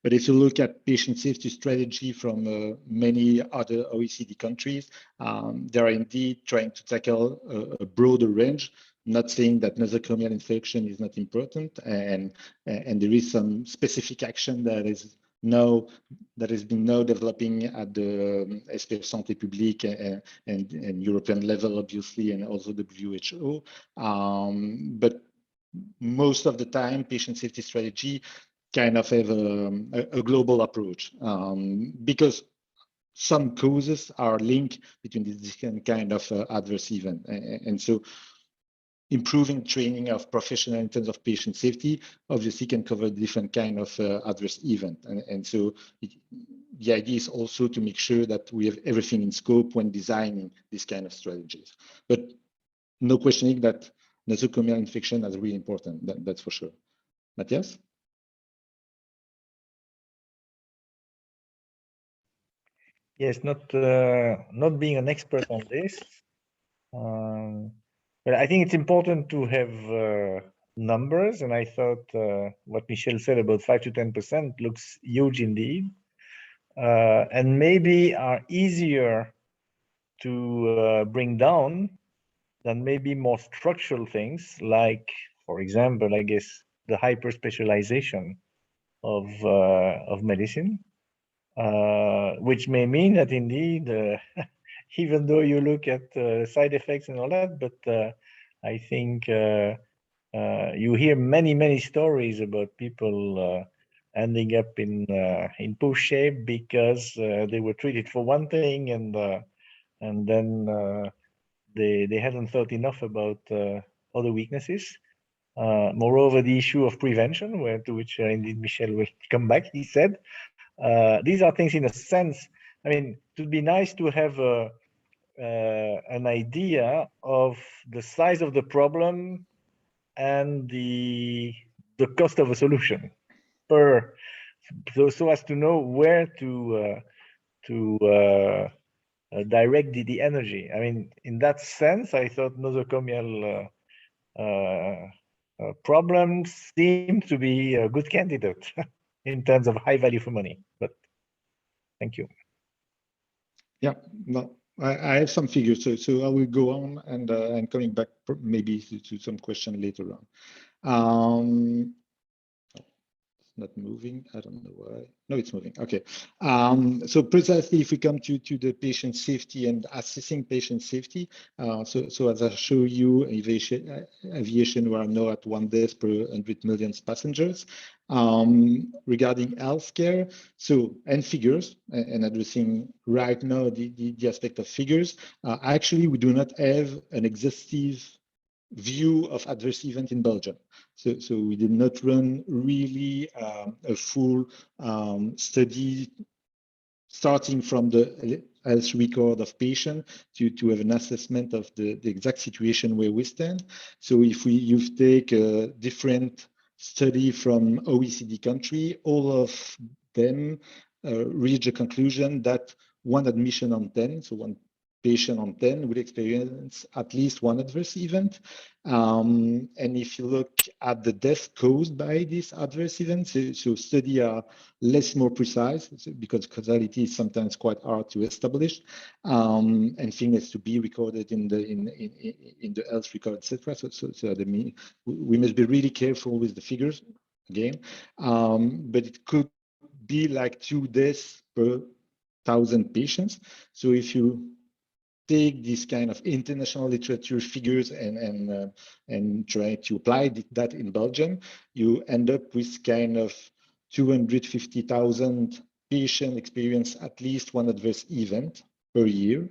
if you look at patient safety strategy from many other OECD countries, they are indeed trying to tackle a broader range. Not saying that nosocomial infection is not important, and there is some specific action that has been now developing at the SPF Santé Publique and European level, obviously, and also WHO. But most of the time, patient safety strategy kind of have a global approach, because some causes are linked between these different kind of adverse event, and so improving training of professionals in terms of patient safety obviously can cover different kind of adverse event. And so the idea is also to make sure that we have everything in scope when designing these kind of strategies. But no questioning that nosocomial infection is really important, that's for sure. Matthias? Yes, not being an expert on this, but I think it's important to have numbers, and I thought what Michel said about 5 to 10% looks huge indeed, and maybe are easier to bring down than maybe more structural things, like, for example, I guess the hyper specialization of medicine, which may mean that indeed, even though you look at side effects and all that, but I think you hear many stories about people ending up in poor shape because they were treated for one thing, and then they hadn't thought enough about other weaknesses. Moreover, the issue of prevention, to which indeed Michel will come back, he said, these are things in a sense. I mean, it would be nice to have an idea of the size of the problem and the cost of a solution so as to know where to direct the energy. I mean, in that sense, I thought nosocomial problems seem to be a good candidate in terms of high value for money. But thank you. Yeah, no, I have some figures, so I will go on and coming back maybe to some question later on. not moving. I don't know why. No, it's moving. Okay. So precisely, if we come to the patient safety and assessing patient safety, so as I show you, aviation, we are now at 1 death per 100 million passengers. Regarding healthcare, so and figures, and addressing right now the aspect of figures, actually we do not have an exhaustive view of adverse event in Belgium. So we did not run really a full study starting from the health record of patient to have an assessment of the exact situation where we stand. So if you take a different study from OECD country, all of them reach a conclusion that 1 admission on 10, so 1 patient on 10 will experience at least 1 adverse event. And if you look at the death caused by this adverse event, so studies are more precise because causality is sometimes quite hard to establish, and things has to be recorded in the health record, etc. So we must be really careful with the figures again, but it could be like 2 deaths per 1,000 patients. So if you take this kind of international literature figures and try to apply that in Belgium, you end up with kind of 250,000 patients experience at least 1 adverse event per year.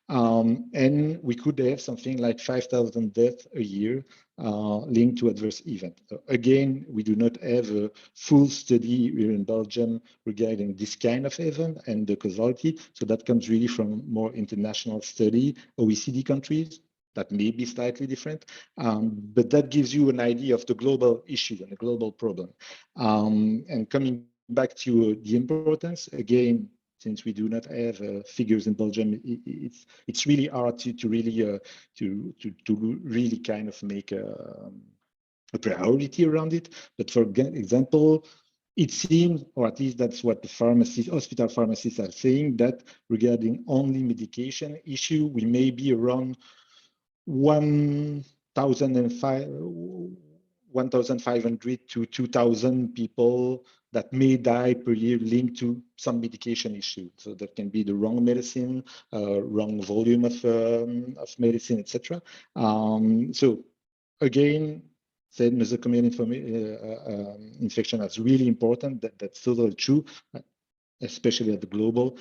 And we could have something like 5,000 deaths a year linked to adverse event. Again, we do not have a full study here in Belgium regarding this kind of event and the causality. So that comes really from more international study, OECD countries, that may be slightly different, but that gives you an idea of the global issue and the global problem. And coming back to the importance, again, since we do not have figures in Belgium, it's really hard to really kind of make a priority around it. But for example, it seems, or at least that's what the hospital pharmacists are saying, that regarding only medication issue, we may be around 1,500 to 2,000 people that may die per year linked to some medication issue. So that can be the wrong medicine, wrong volume of medicine, etc. So again, said nosocomial infection is really important. That's totally true, especially at the global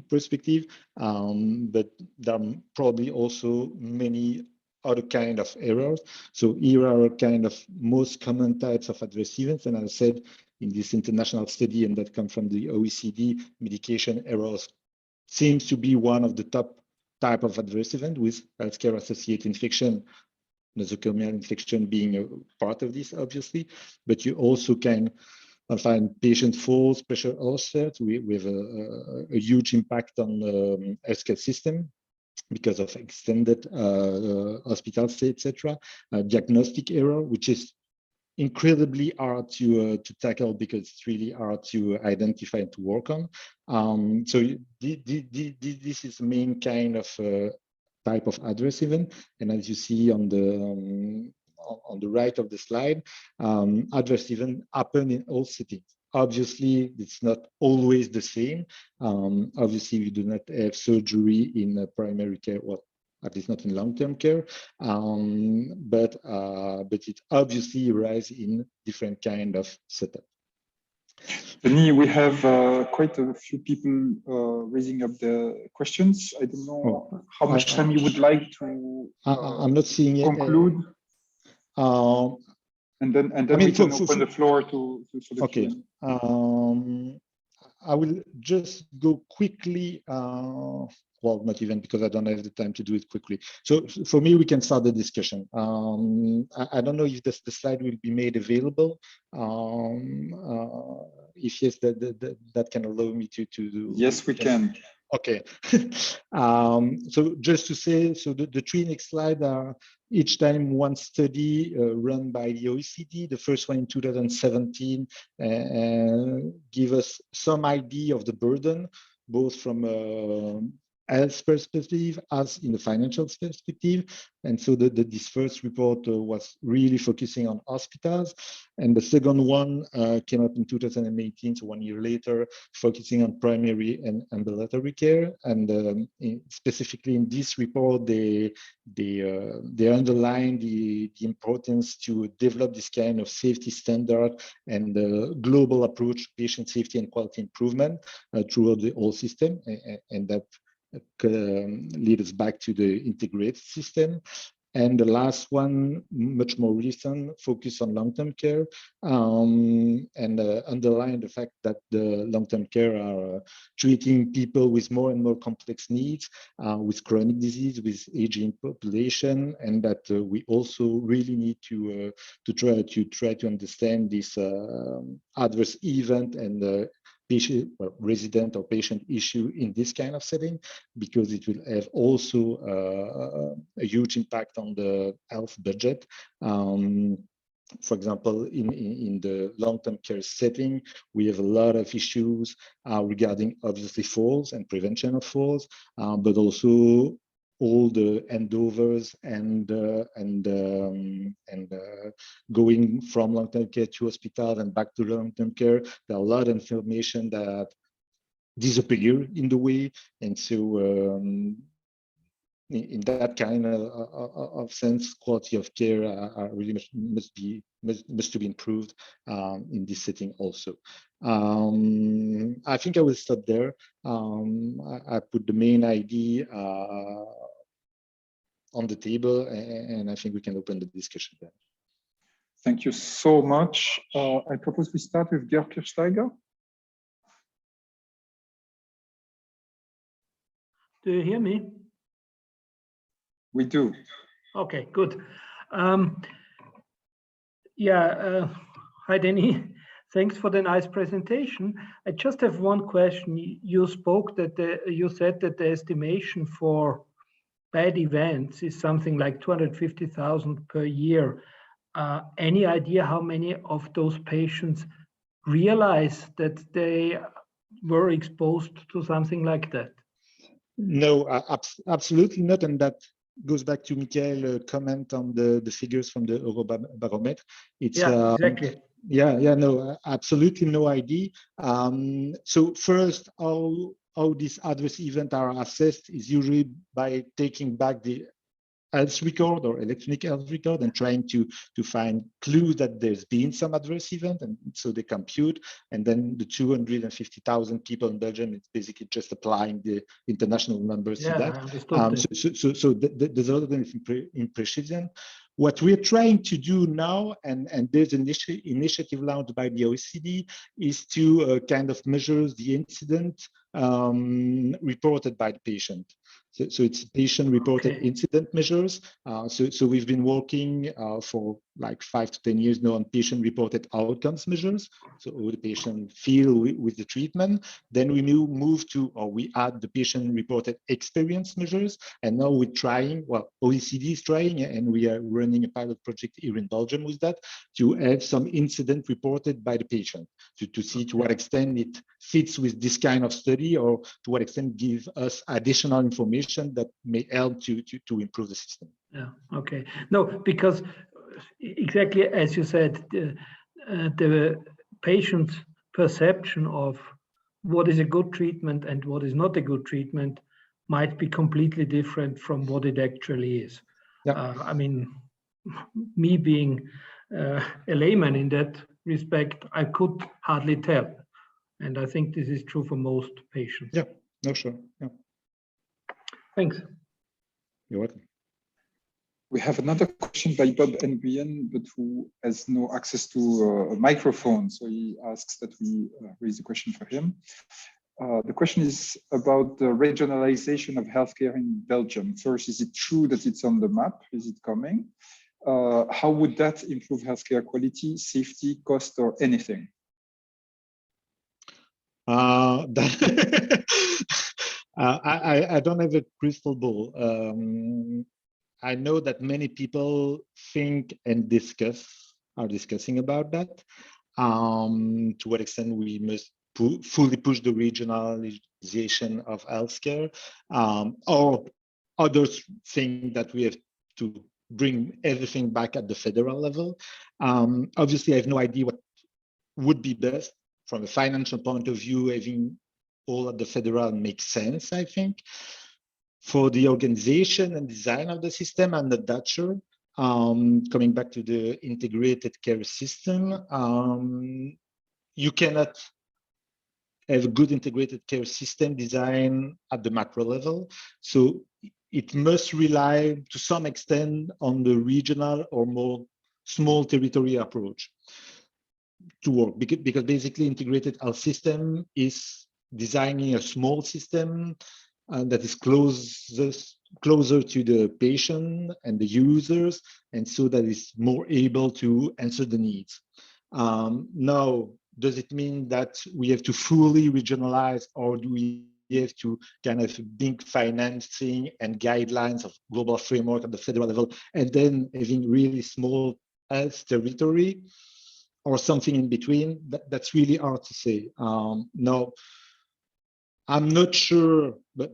perspective. But there are probably also many other kind of errors. So here are kind of most common types of adverse events. And as I said, in this international study, and that comes from the OECD, medication errors seems to be one of the top type of adverse event, with healthcare associated infection, nosocomial infection being a part of this, obviously. But you also can find patient falls, pressure ulcers. We have a huge impact on the healthcare system because of extended hospital stay, etc. Diagnostic error, which is incredibly hard to tackle because it's really hard to identify and to work on. So this is the main kind of type of adverse event. And as you see on the right of the slide, adverse event happen in all settings. Obviously, it's not always the same. Obviously, we do not have surgery in primary care, well, at least not in long-term care, but it obviously arises in different kind of setup. Denis, we have quite a few people raising up the questions. I don't know how much time you would like to I'm not seeing conclude. And then I mean, we can open the floor to the okay. I will just go quickly. Well, not even, because I don't have the time to do it quickly. So for me, we can start the discussion. I don't know if the slide will be made available. If yes, that can allow me to do. Yes, we can. Okay. So just to say, so the 3 next slides are each time one study run by the OECD. The first one in 2017 give us some idea of the burden, both from health perspective as in the financial perspective. And so this first report was really focusing on hospitals. And the second one came up in 2018, so 1 year later, focusing on primary and ambulatory care. And specifically in this report, they underline the importance to develop this kind of safety standard and global approach to patient safety and quality improvement throughout the whole system. And that lead us back to the integrated system. And the last one, much more recent, focus on long-term care and underline the fact that the long-term care are treating people with more and more complex needs, with chronic disease, with aging population, and that we also really need to try to understand this adverse event and patient, resident or patient issue in this kind of setting, because it will have also a huge impact on the health budget. For example, in the long-term care setting, we have a lot of issues regarding obviously falls and prevention of falls, but also all the handovers and going from long-term care to hospital and back to long-term care. There are a lot of information that disappear in the way, and so in that kind of sense, quality of care really must be improved in this setting also. I think I will stop there. I put the main idea on the table, and I think we can open the discussion then. Thank you so much. I propose we start with Georg Kirchsteiger. Do you hear me? We do. Okay, good. Hi, Denis. Thanks for the nice presentation. I just have one question. You spoke that you said that the estimation for bad events is something like 250,000 per year. Any idea how many of those patients realize that they were exposed to something like that? No, absolutely not, and that goes back to Michael's comment on the figures from the Eurobarometer. It's exactly. No, absolutely no idea. So first, how these adverse events are assessed is usually by taking back the health record or electronic health record and trying to find clues that there's been some adverse event, and so they compute. And then the 250,000 people in Belgium, it's basically just applying the international numbers to that. I understood so there's a lot of imprecision. What we're trying to do now, and there's an initiative launched by the OECD, is to kind of measure the incident reported by the patient. So it's patient-reported incident measures. So we've been working for like 5 to 10 years now on patient-reported outcomes measures. So how the patient feel with the treatment. Then we move to, or we add the patient-reported experience measures. And now we're trying, well, OECD is trying, and we are running a pilot project here in Belgium with that, to have some incident reported by the patient, to see to what extent it fits with this kind of study, or to what extent give us additional information that may help to improve the system. Yeah, okay. No, because exactly as you said, the patient's perception of what is a good treatment and what is not a good treatment might be completely different from what it actually is. Yeah. I mean, me being a layman in that respect, I could hardly tell. And I think this is true for most patients. Yeah, no, sure. Yeah. Thanks. You're welcome. We have another question by Bob Nguyen, but who has no access to a microphone. So he asks that we raise a question for him. The question is about the regionalization of healthcare in Belgium. First, is it true that it's on the map? Is it coming? How would that improve healthcare quality, safety, cost, or anything? I don't have a crystal ball. I know that many people think and are discussing about that. To what extent we must fully push the regionalization of healthcare, or other thing that we have to bring everything back at the federal level. Obviously, I have no idea what would be best from a financial point of view. Having all at the federal makes sense, I think. For the organization and design of the system, I'm not that sure. Coming back to the integrated care system, you cannot have a good integrated care system design at the macro level. So it must rely to some extent on the regional or more small territory approach to work, because basically integrated health system is designing a small system that is closer to the patient and the users, and so that is more able to answer the needs. Now, does it mean that we have to fully regionalize, or do we have to kind of big financing and guidelines of global framework at the federal level, and then having really small health territory, or something in between? That's really hard to say. Now, I'm not sure, but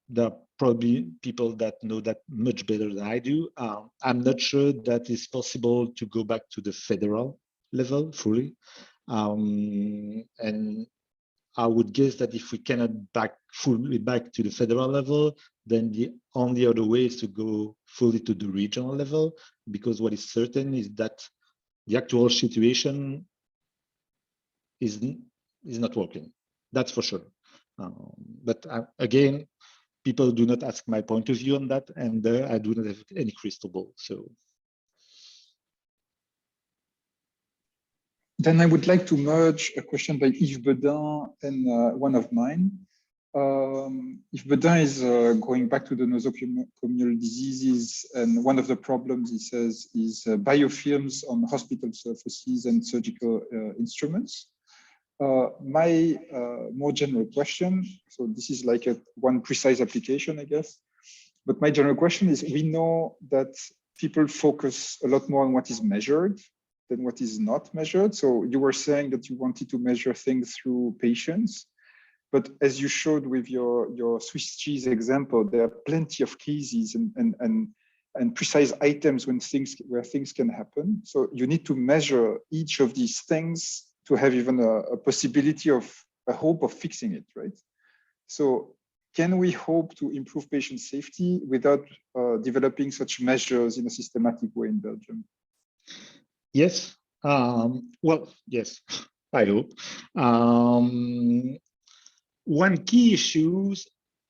there are probably people that know that much better than I do. I'm not sure that it's possible to go back to the federal level fully. And I would guess that if we cannot fully back to the federal level, then the only other way is to go fully to the regional level, because what is certain is that the actual situation is not working. That's for sure. But again, people do not ask my point of view on that, and I do not have any crystal ball. So then I would like to merge a question by Yves Bedin and one of mine. Yves Bedin is going back to the nosocomial diseases, and one of the problems, he says, is biofilms on hospital surfaces and surgical instruments. My more general question, so this is like one precise application, I guess, but my general question is, we know that people focus a lot more on what is measured than what is not measured. So you were saying that you wanted to measure things through patients, but as you showed with your Swiss cheese example, there are plenty of cases and precise items where things can happen. So you need to measure each of these things to have even a possibility of a hope of fixing it, right? So can we hope to improve patient safety without developing such measures in a systematic way in Belgium? Yes. Well, yes, I hope. One key issues,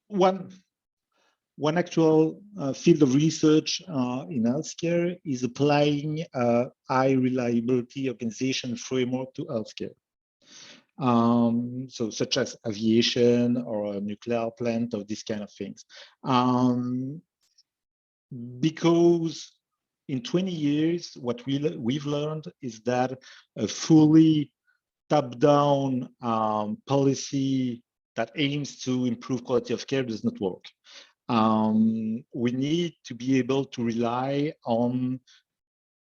one actual field of research in healthcare is applying a high reliability organization framework to healthcare. So such as aviation or a nuclear plant or these kind of things. Because in 20 years, what we've learned is that a fully top-down policy that aims to improve quality of care does not work. We need to be able to rely on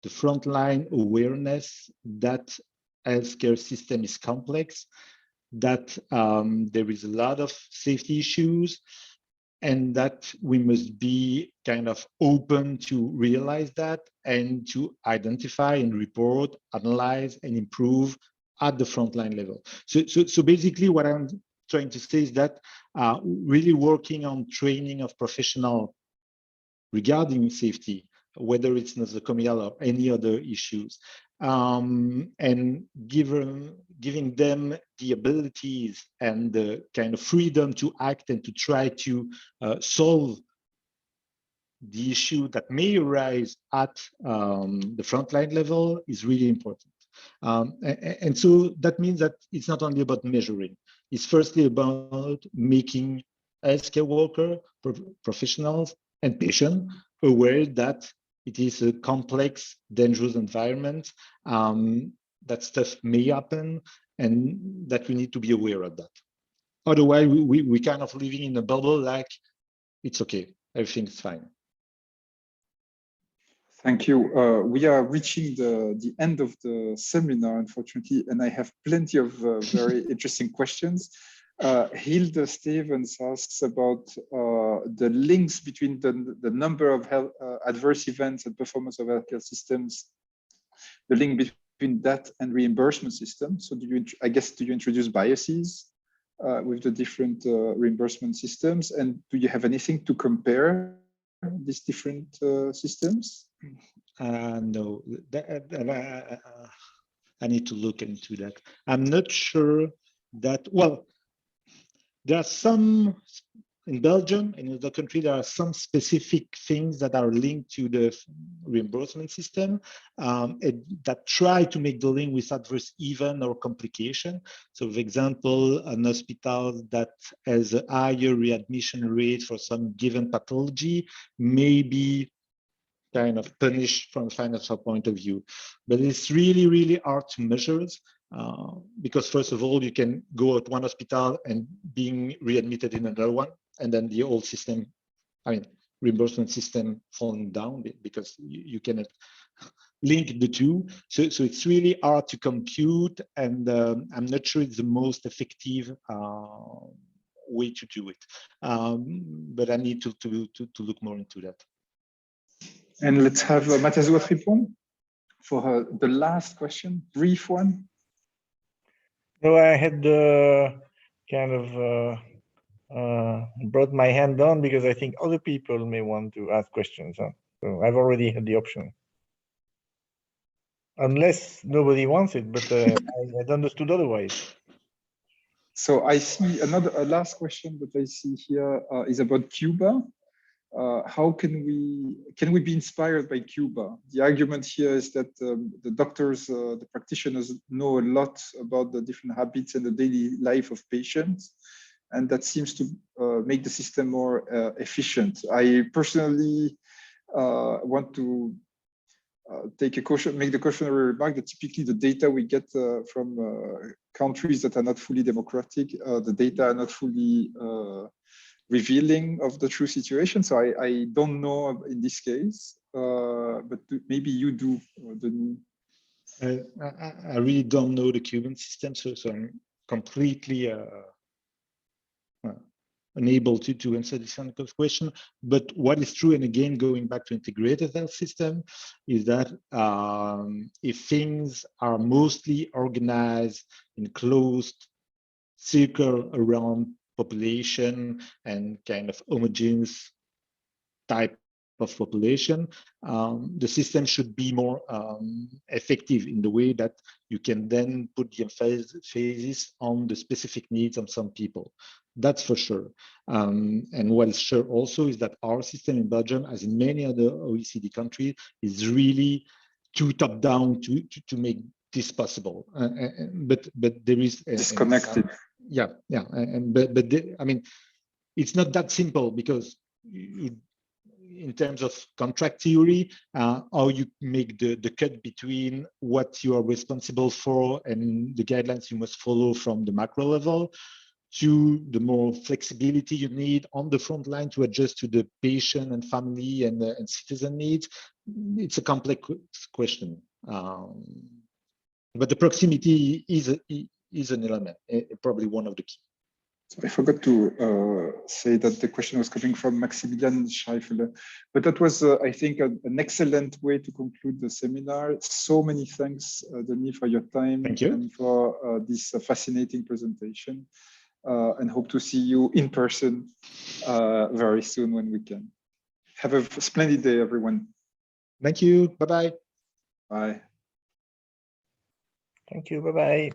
the frontline awareness that healthcare system is complex, that there is a lot of safety issues, and that we must be kind of open to realize that and to identify and report, analyze, and improve at the frontline level. So basically what I'm trying to say is that really working on training of professionals regarding safety, whether it's nosocomial or any other issues, and giving them the abilities and the kind of freedom to act and to try to solve the issue that may arise at the frontline level is really important. And so that means that it's not only about measuring, it's firstly about making healthcare workers, professionals, and patients aware that it is a complex, dangerous environment, that stuff may happen, and that we need to be aware of that. Otherwise, we kind of living in a bubble, like it's okay, everything's fine. Thank you. We are reaching the end of the seminar, unfortunately, and I have plenty of very interesting questions. Hilde Stevens asks about the links between the number of health, adverse events and performance of healthcare systems, the link between that and reimbursement system. So do you, I guess, do you introduce biases with the different reimbursement systems? And do you have anything to compare these different systems? No, I need to look into that. I'm not sure that, well, there are some, in Belgium and in other countries, there are some specific things that are linked to the reimbursement system that try to make the link with adverse event or complication. So for example, an hospital that has a higher readmission rate for some given pathology may be kind of punished from a financial point of view. But it's really, really hard to measure because first of all, you can go at one hospital and being readmitted in another one, and then the whole system, I mean, reimbursement system falling down because you cannot link the two. So it's really hard to compute, and I'm not sure it's the most effective way to do it. But I need to look more into that. And let's have Matthias Ouattari for the last question, brief one. No, I had kind of brought my hand down because I think other people may want to ask questions. Huh? So I've already had the option. Unless nobody wants it, but I had understood otherwise. So I see a last question that I see here is about Cuba. How can we be inspired by Cuba? The argument here is that the doctors, the practitioners know a lot about the different habits and the daily life of patients, and that seems to make the system more efficient. I personally want to make the cautionary remark that typically the data we get from countries that are not fully democratic, the data are not fully revealing of the true situation. So I don't know in this case, but maybe you do, Denis. I really don't know the Cuban system, so I'm completely unable to answer this kind of question. But what is true, and again, going back to integrated health system, is that if things are mostly organized in closed circle around population and kind of homogeneous type of population, the system should be more effective in the way that you can then put the emphasis on the specific needs of some people. That's for sure. And what is sure also is that our system in Belgium, as in many other OECD countries, is really too top down to make this possible. But there is disconnected. Yeah, I mean, it's not that simple because in terms of contract theory, how you make the cut between what you are responsible for and the guidelines you must follow from the macro level to the more flexibility you need on the front line to adjust to the patient and family and citizen needs. It's a complex question. But the proximity is an element, probably one of the key. So I forgot to say that the question was coming from Maximilian Scheifele, but that was, I think, an excellent way to conclude the seminar. So many thanks, Denis, for your time. Thank you. And for this fascinating presentation, and hope to see you in person very soon when we can. Have a splendid day, everyone. Thank you. Bye-bye. Bye. Thank you. Bye-bye.